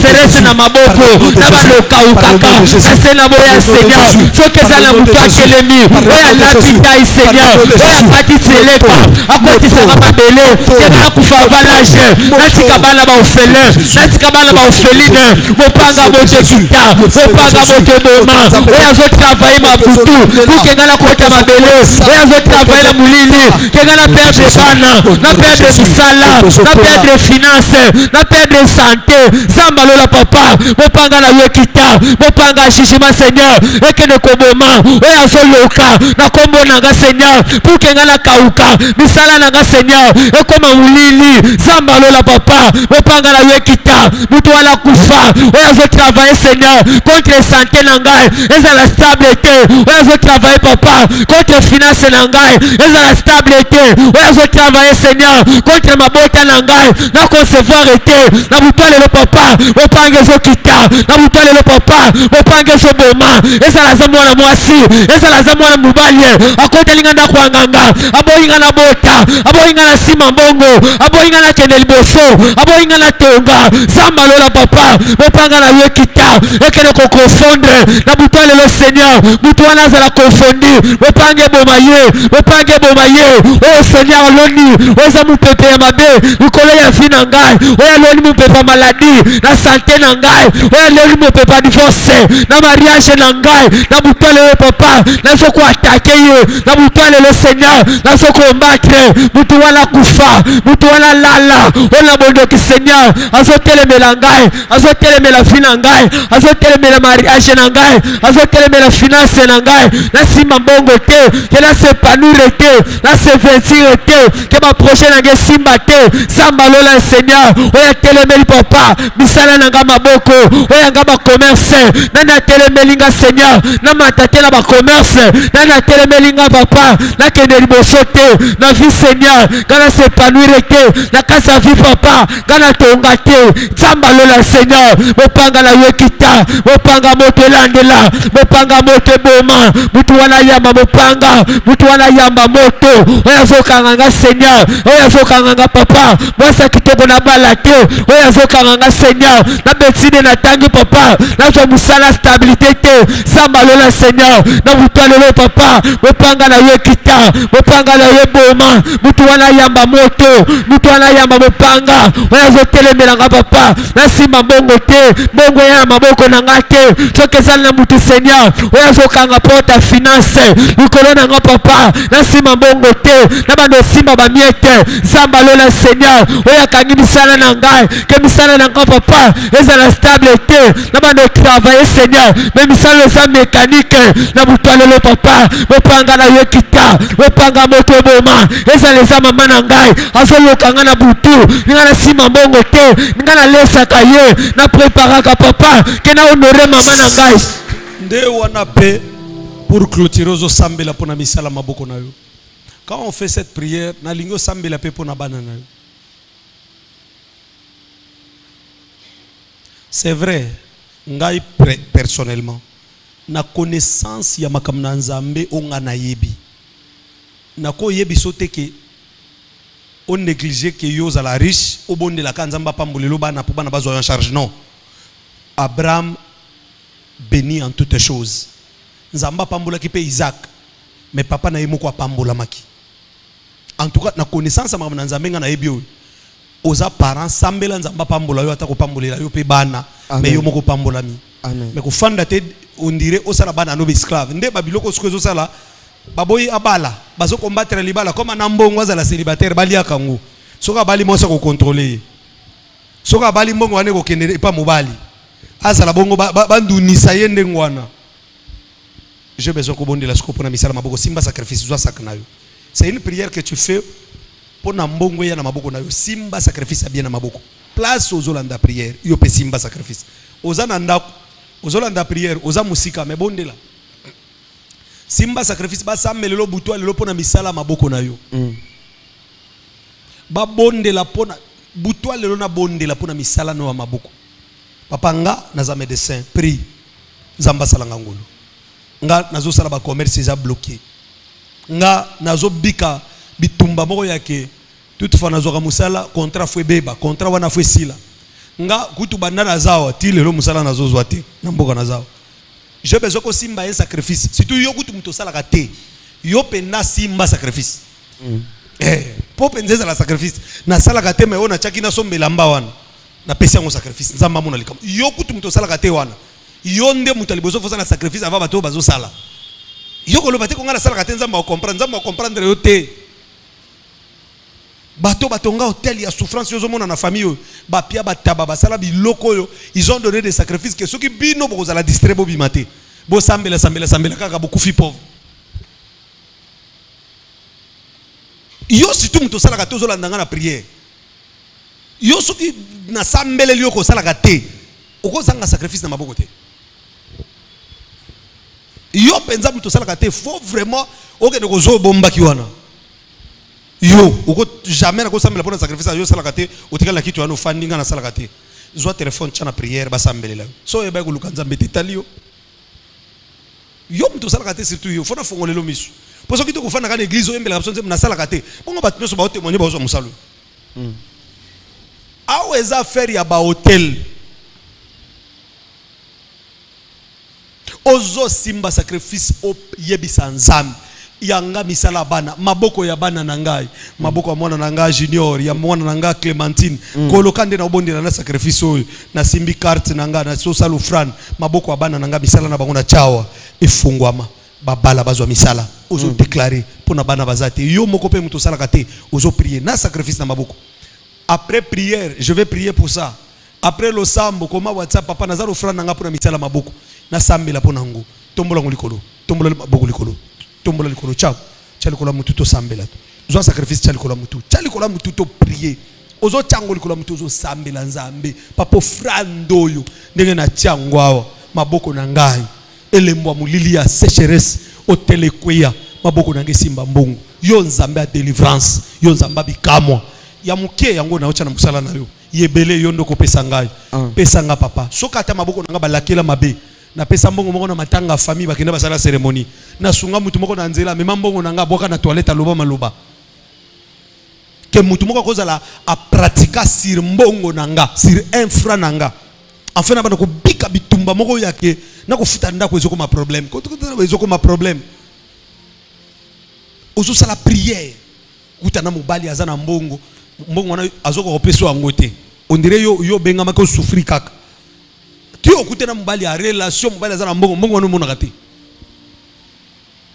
serese na maboko na baloka ukaka asena boya Seigneur sokeza na mutu akelemi oya lapita Seigneur oya patitelepa akotisa mabele tena kufa valage natika bana ba ofele natika bana ba ofeline mopanga moto kita mopanga moto boma oya zo travailler mabutu kukenga na kota mabele oya zo travailler na mulili kenga na perdre bana na perdre misala na perdre finance na perdre santé samba la papa mopanga na wekita mopanga shishima Seigneur ekene koboma oya soloka na kombo na nga Seigneur pour que nga na kauka misala na nga Seigneur ekoma mulili samba la papa mopanga na wekita mutu wala kufa oya zo travailler Seigneur contre santé na ngai ezala stabilité oya zo travailler papa contre finance na ngai ezala stabilité oya zo travailler Seigneur contre mabota na ngai na concevoir été na butale le papa opange zo kita na butale le papa opange zo boma ezala za mwana mwasi ezala za mwana mubali akota linga nda kwanganga aboyinga na bota aboyinga na sima mbongo aboyinga na kende liboso aboyinga na tonga samba lola papa opanga na ye kita ekele ko confondre na butale le Seigneur mutu wana za la confondir opange boma ye o Seigneur loni oza mu pepe ya mabe ukole ya fina ngai oya loni mu pepe maladie na santé na ngai oya loni mu pepe divorce na mariage na ngai na butale le papa na soko attaquer ye na butale le Seigneur na soko combattre mutu wana kufa mutu wana lala ona bondo ki Seigneur azotelemela ngai azotelemela fina ngai azotelemela mariage na ngai azotelemela finance na ngai na sima mbongo te ke na s'épanouir te na se vêtir te ke ma projet na ngai simba te samba lola Seigneur oya telemeli papa misala na ngai maboko oya nga ba commerce na telemeli nga Seigneur na matate na ba commerce na telemeli nga papa na kende liboso te na vie Seigneur kana s'épanouir te na kasa vie papa kana tonga te samba lola Seigneur mopanga na yekita mopanga moto landela mopanga moto boma mutu wana yamba mopanga mutu wana yamba moto oya zokanga nga Seigneur oya zokanga nga papa mwasa kitoko na bala te oya zokanga nga Seigneur na betine na tangi papa na so musala stabilité te samba lola Seigneur na mutale lo papa mopanga na yekita mopanga na yeboma mutu wana yamba moto mutu wana yamba mopanga oya zotelemela nga papa na sima mbongo te mbongo ya maboko na nga te sokezali na mutu Seigneur oya zokanga porta finance likolo na nga papa na sima mbongo te na bando simba bamiete zamba lola Seigneur oya kangi misala na ngai ke misala na nga papa ezala stable te na bando travailler Seigneur même ça le mécanique na butwale le papa bopanga na yo kita bopanga moto boma ezala za mama na ngai azoloka nga na butu ninga na sima mbongo te ninga na lesaka ye na préparaka papa ke na honorer mama na ngai nde wana pe pour clôturer zo sambela pona misala maboko na yo. Quand on fait cette prière na lingo sambela pe pona bana na yo. C'est vrai, ngai personnellement, na connaissance ya makamna nzambe onga na yebi. Na ko yebi sote ke on néglige que yo za la riche, o bonde la kanzamba pambulelo bana pour bana bazo en charge non. Abraham béni en toutes choses. Nzamba pambula ki pe Isaac, mais papa na yemo kwa pambula maki. En tout cas, na connaissance ya makamna nzambe nga na yebi yo. Oza parents sambela nzamba pambola yo atako pambolela yo pe bana mais yo moko pambola mi mais ko fanda te on dirait osala bana no be esclave nde babiloko sikozo sala baboyi abala bazo combattre libala comme na mbongo azala célibataire balia kango soka bali mosa ko contrôler soka bali mbongo wane ko kende pa mobali azala bongo bandunisa yende ngwana j'ai besoin ko bondela sikopo na misala maboko simba sacrifice zo sakna yo. C'est une prière que tu fais pour na mbongo ya na maboko na yo simba sacrifice bien na maboko place aux olanda prière yo pe simba sacrifice ozana ndako ozolanda prière oza musika me bondela simba sacrifice ba samelelo butu alelo pona misala maboko na yo ba bondela pona butu alelo na bondela pona misala no maboko papa nga naza médecin pri zamba salanga ngolo nga nazo sala ba commerce za bloqué nga nazo bika bitumba moko yake toutefois nazoka musala contrat fwe beba contrat wana fwe sila nga kutu bandana zawa ti lelo musala nazozwa te na mboka na zawa j'ai besoin ko simba un sacrifice surtout yo kutu muto sala ka te yo pena simba sacrifice po penza la sacrifice na sala ka te me ona chaki na sombela mba wana na pesa ngo sacrifice nzamba mona likam yo kutu muto sala ka te wana yo nde muto liboso fo sala sacrifice ava bato bazo sala yo ko lo bate ko ngala sala ka te nzamba o comprendre yo te bato batonga hôtel ya souffrance yozo mona na famille ba pia bataba basala biloko yo ils ont donné des sacrifices que ceux qui bino boza la distribuer bimate bo sambela kaka bokufi pauvre yo si tout muto sala ka tozo landanga na prière yo soki na sambele liyo ko sala ka te oko zanga sacrifice na maboko te yo penza muto sala ka te faut vraiment okende ko zo bomba ki wana yo uko jamais na ko sambela pona sacrifice yo sala kate utikala kitu ano fundinga na sala kate zo téléphone chana prière ba sambelela so e ba ko lukanza mbete talio yo mtu sala kate surtout yo fona fongolelo misu poso kitu ko fana ka église o embela kapso na sala kate bongo bat nyoso ba témoigner ba zo musalo awo eza faire ya ba hotel ozo simba sacrifice o yebisa nzambe yanga misala bana maboko ya bana nangai maboko ya mwana nanga junior ya mwana nanga Clementine kolokande na obondi na sacrifice oyo na simbi carte nanga na so salu fran maboko ya bana nanga misala na bango na chawa efungwama babala bazwa misala ozo déclarer pona bana bazate yo moko pe muto sala kate ozo prier na sacrifice na maboko après prière je vais prier pour ça après le sambo koma WhatsApp papa nazaro fran nanga pona misala maboko na sambela pona ngo tombola ngolikolo tombola maboko likolo tombola likolo chao chalikolo mutu to sambela zo sacrifice chalikolo mutu to prier ozo chango likolo mutu ozo sambela nzambe papo frandoyo ndenge na changwa maboko na ngai elembo mulili ya sécheresse otelekwea maboko na ngesimba mbongo yo nzambe a délivrance yo nzamba bikamwa ya muke yango na ocha na musala na yo yebele yo ndoko pesa ngai pesa nga papa soka ata maboko na nga balakela mabe na pesa mbongo moko na matanga famille bakenda basala cérémonie na sunga mutu moko na nzela mema mbongo na nga boka na toilette aloba maloba ke mutu moko kozala a pratiquer sur mbongo na nga sur un franc na nga enfin na bana ko bika bitumba moko yake na ko futa ndako ezoko ma problème ko ezoko ma problème ozo sala prière kuta na mobali azana mbongo na azoko opeso angote on dirait yo benga mako souffrir kaka tu okute na mobali a relation mobali azana mbongo wana mona kate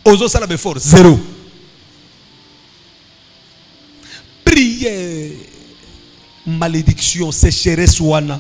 ozo sala before zéro prière malédiction sécheresse wana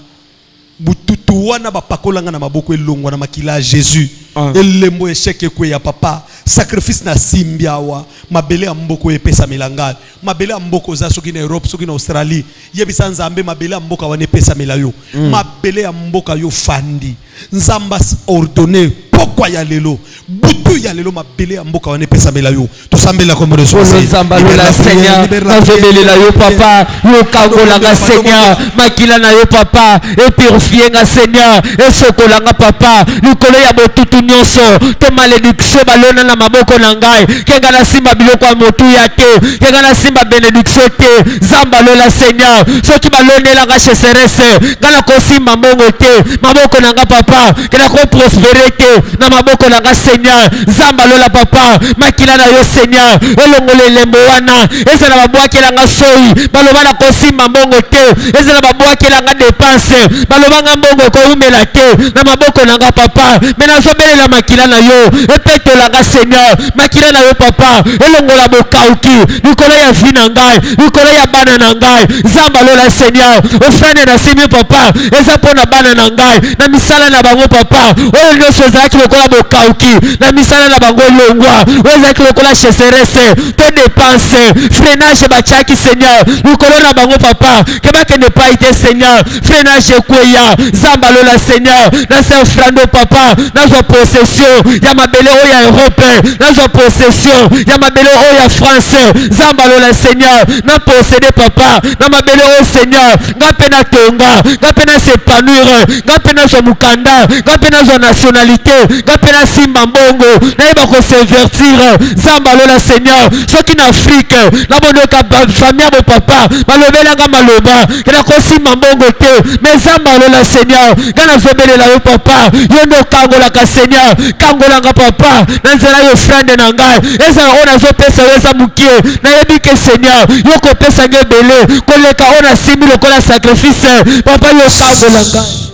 wana bapakolanga na maboko elongwa na makila Jésus. Elembo échec kwe ya papa. Sacrifice na simbiawa. Mabele amboko epesa melanga. Mabele amboko za soki na Europe, soki na Australie. Yebisa nzambe mabele amboka wane pesa melayo. Mabele amboka yo fandi. Nzamba ordonné. Pourquoi ya lelo? Butu ya lelo mabele amboka wane pesa melayo. To sambela comme reçoit. Nzamba la Seigneur. Nazobele la yo papa. Yo kangola nga Seigneur. Makila na yo papa. Et purifier nga Seigneur. Et sokola nga papa. Likolo ya botutu nyonso. To malédiction balona na maboko na ngai. Kenga na simba biloko ya motu ya te. Kenga na simba bénédiction te. Zamba la Seigneur. Soki balonela nga cheserese. Ngana kosimba mbongo te. Maboko na nga papa. Kena ko prospérer te. Na maboko na nga Seigneur. Zamba lola papa. Makila na yo Seigneur. Elongole lembo wana. Eza na babwaki la nga soi. Baloba na kosimba mbongo te. Eza na babwaki la nga dépense. Baloba nga mbongo ko umela te. Na maboko na nga papa. Mena zobele la makila na yo. Epeto la nga Seigneur. Makila na yo papa. Elongola bokauki. Nikolo ya vina ngai. Nikolo ya bana na ngai. Zamba lola Seigneur. Ofrane na simi papa. Eza pona bana na ngai. Na misala na bango papa. Oyo nyoso zaki lokola bokauki. Na misala na bango longwa. Oyo zaki lokola cheserese. To dépense. Freinage bachaki Seigneur. Nikolo na bango papa. Keba kende pa ite Seigneur. Freinage kweya. Zamba lola Seigneur. Na se ofrando papa. Na zo possession. Ya mabele o ya Europe. Na zo possession. Ya mabele o ya France. Zamba lola Seigneur. Na posséder papa. Na mabele o Seigneur. Nga pena tonga. Nga pena s'épanouir. Nga pena zo mukanda. Nga pena zo nationalité. Nga pena simba mbongo. Na yeba ko se vertir. Zamba lola Seigneur. Soki na Afrique. Na bondoka famille bo papa. Malobela nga maloba. Kena ko simba mbongo te. Mais zamba lola Seigneur. Nga zobele la yo papa. Yo ndo kangola ka Seigneur. Kangola nga papa. Na nzela yo frande na ngai. Eza ona zo pesa weza mukie. Na yebi ke Seigneur. Yo ko pesa nge bele. Koleka ona simi lokola sacrifice. Papa yo kangola ngai.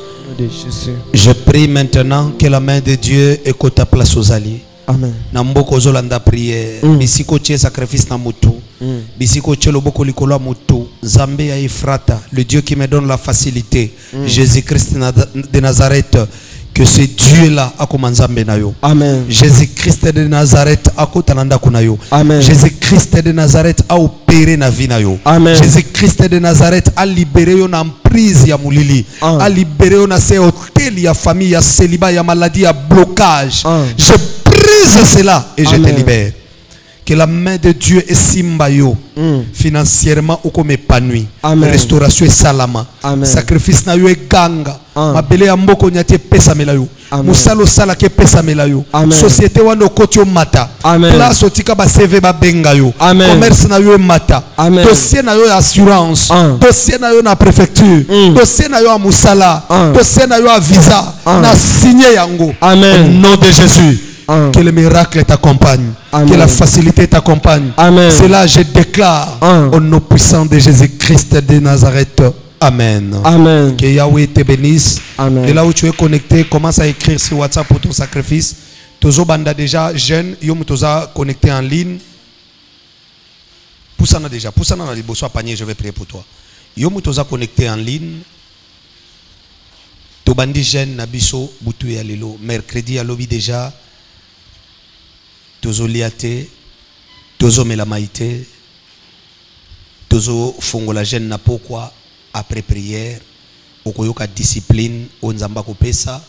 Je prie maintenant que la main de Dieu écoute ta place aux alliés. Amen. Namboko zolanda prière. Bisiko tche sacrifice na mutu. Bisiko tche loboko likolo mutu. Zambé ya Ephrata, le Dieu qui me donne la facilité. Jésus-Christ de Nazareth. Que ce Dieu-là a commencé na yo. Amen. Jésus-Christ de Nazareth a kotananda kunayo. Amen. Jésus-Christ de Nazareth a opéré na vie na yo. Amen. Jésus-Christ de Nazareth a libéré yo na prise ya mulili. A libéré yo na se hôtel ya famille ya célibat ya maladie ya blocage. Je brise cela et je te libère. Que la main de Dieu est simbayo financièrement ou comme épanoui. Restauration et salama. Sacrifice na yo e ganga. Mabele ya mboko nyate pesa melayo. Musalo sala ke pesa melayo. Société wano kotio mata. Place otika ba CV ba benga yo. Commerce na yo mata. Dossier na yo assurance. Dossier na yo na préfecture. Dossier na yo a musala. Dossier na yo a visa. Na signé yango. Au nom de Jésus. Que le miracle t'accompagne. Que la facilité t'accompagne. Cela je déclare au nom puissant de Jésus-Christ de Nazareth. Amen. Amen. Que Yahweh te bénisse. Amen. Et là où tu es connecté, commence à écrire sur WhatsApp pour ton sacrifice. Tozo banda déjà jeune, yom toza connecté en ligne. Poussana déjà, poussana na liboso panier, je vais prier pour toi. Yom toza connecté en ligne. To bandi jeune nabiso butu ya lelo mercredi à lobby déjà. Tozo liate, tozo melamaite, tozo fongola jeune na pourquoi après prière, okoyoka discipline, onzamba kopesa,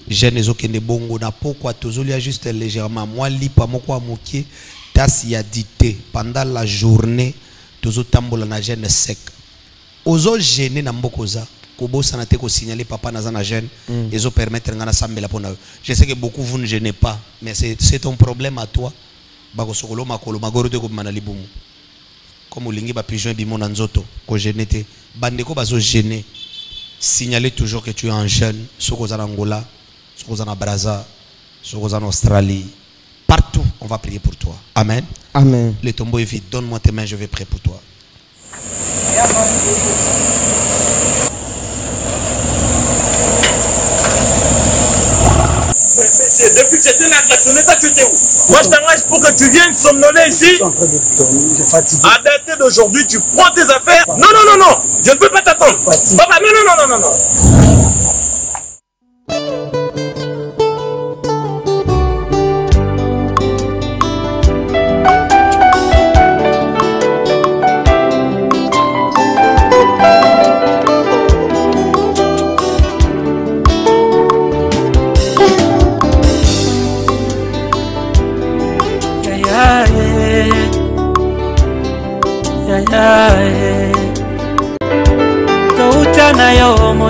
jeune ezokende bongo na pourquoi tozo lia juste légèrement, moi lipa moko amokie, tasi ya dité pendant la journée, tozo tambola na jeune sec. Ozo gêner na mbokoza. Kobosa na te ko signaler papa na zana jeune et permettre ngana sambela pona. Je sais que beaucoup vous ne gênez pas, mais c'est ton problème à toi. Bako sokolo makolo magoro de ko manali bumu. Comme olingi ba pigeon bi mon nzoto ko gêner te. Bandeko bazo gêner. Signaler toujours que tu es un jeune, soko za Angola, soko za na Brazza, soko za en Australie. Partout, on va prier pour toi. Amen. Amen. Le tombeau est vide. Donne-moi tes mains, je vais prier pour toi. Depuis que j'étais là, tu étais où? Moi, je t'engage pour que tu viennes somnoler ici. À dater d'aujourd'hui, tu prends tes affaires. Non, non, non, non. Je ne peux pas t'attendre. Papa, non, non, non, non, non, non.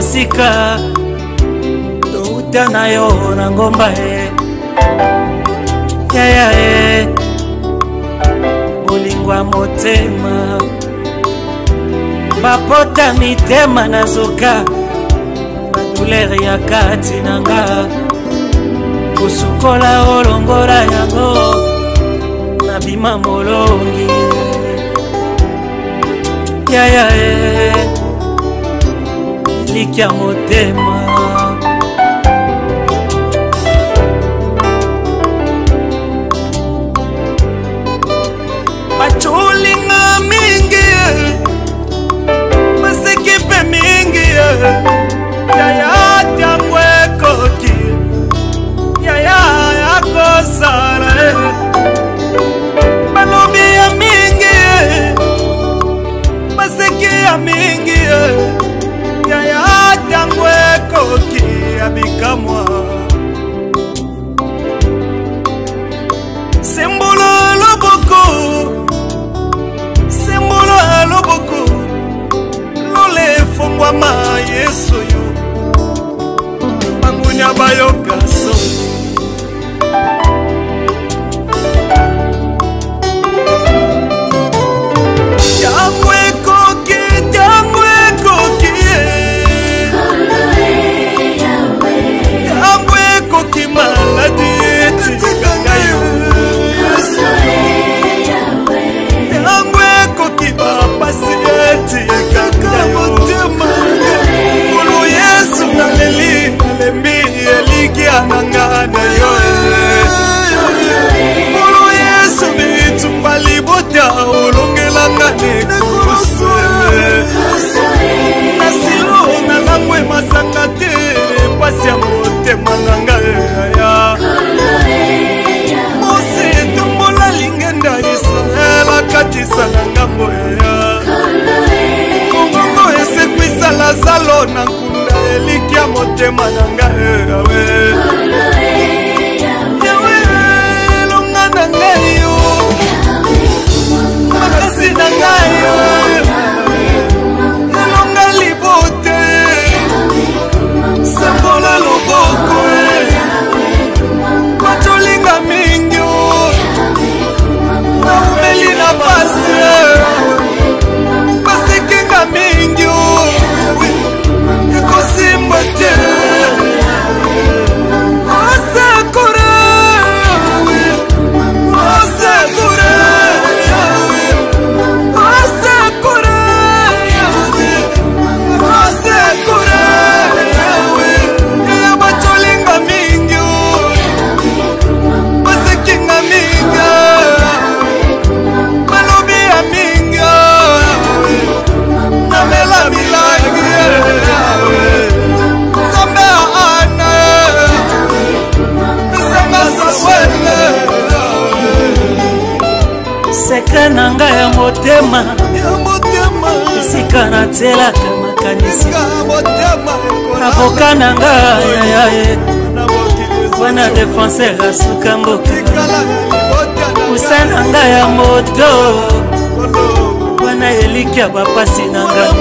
mosika touta na yo na ngomba yaya bolingwa motema bapota mitema nazoka badouleur ya kati nanga kosukola olongola yango nabima molongi yaya likia motema bacholinga mingi basekipe mingi yaya tango ekoki yaya yakosala balobi ya mingi baseki ya mingi yaya tango ekoki abikamwa sembolo loboko lole fongwama yesu yo bangunya bayokaso tango ekoki tango ekoki maladi etikanga yo tango ekoki bapasi etikanga motema kulu yesu naleli nalembi elikiananga na yo kulu yesu bitumba libota olongelanga nekusu nasilo nalangwe masanga te pasi ya motema nanga ya mose tombola lingenda israel akatisa na ngambo ya kongongo esekwisala zalo na nkunda elikia motema nanga yawe longa na ngai yo makasi na ngai yo elonga libote sambola loboko bacholinga mingi naumeli na basi basekinga mingi ekosimba te osekure osekure osekure osekure eya bacholinga mingi basekinga mingi balobi ya mingi namela milangi nzambe ya ana esanga sawele sekre na ngai ya motema esika natielaka makanisi avoka na ngai yayaye wana defenseur asuka mboka kusa na ngai ya moto wana elikia bapasi na ngai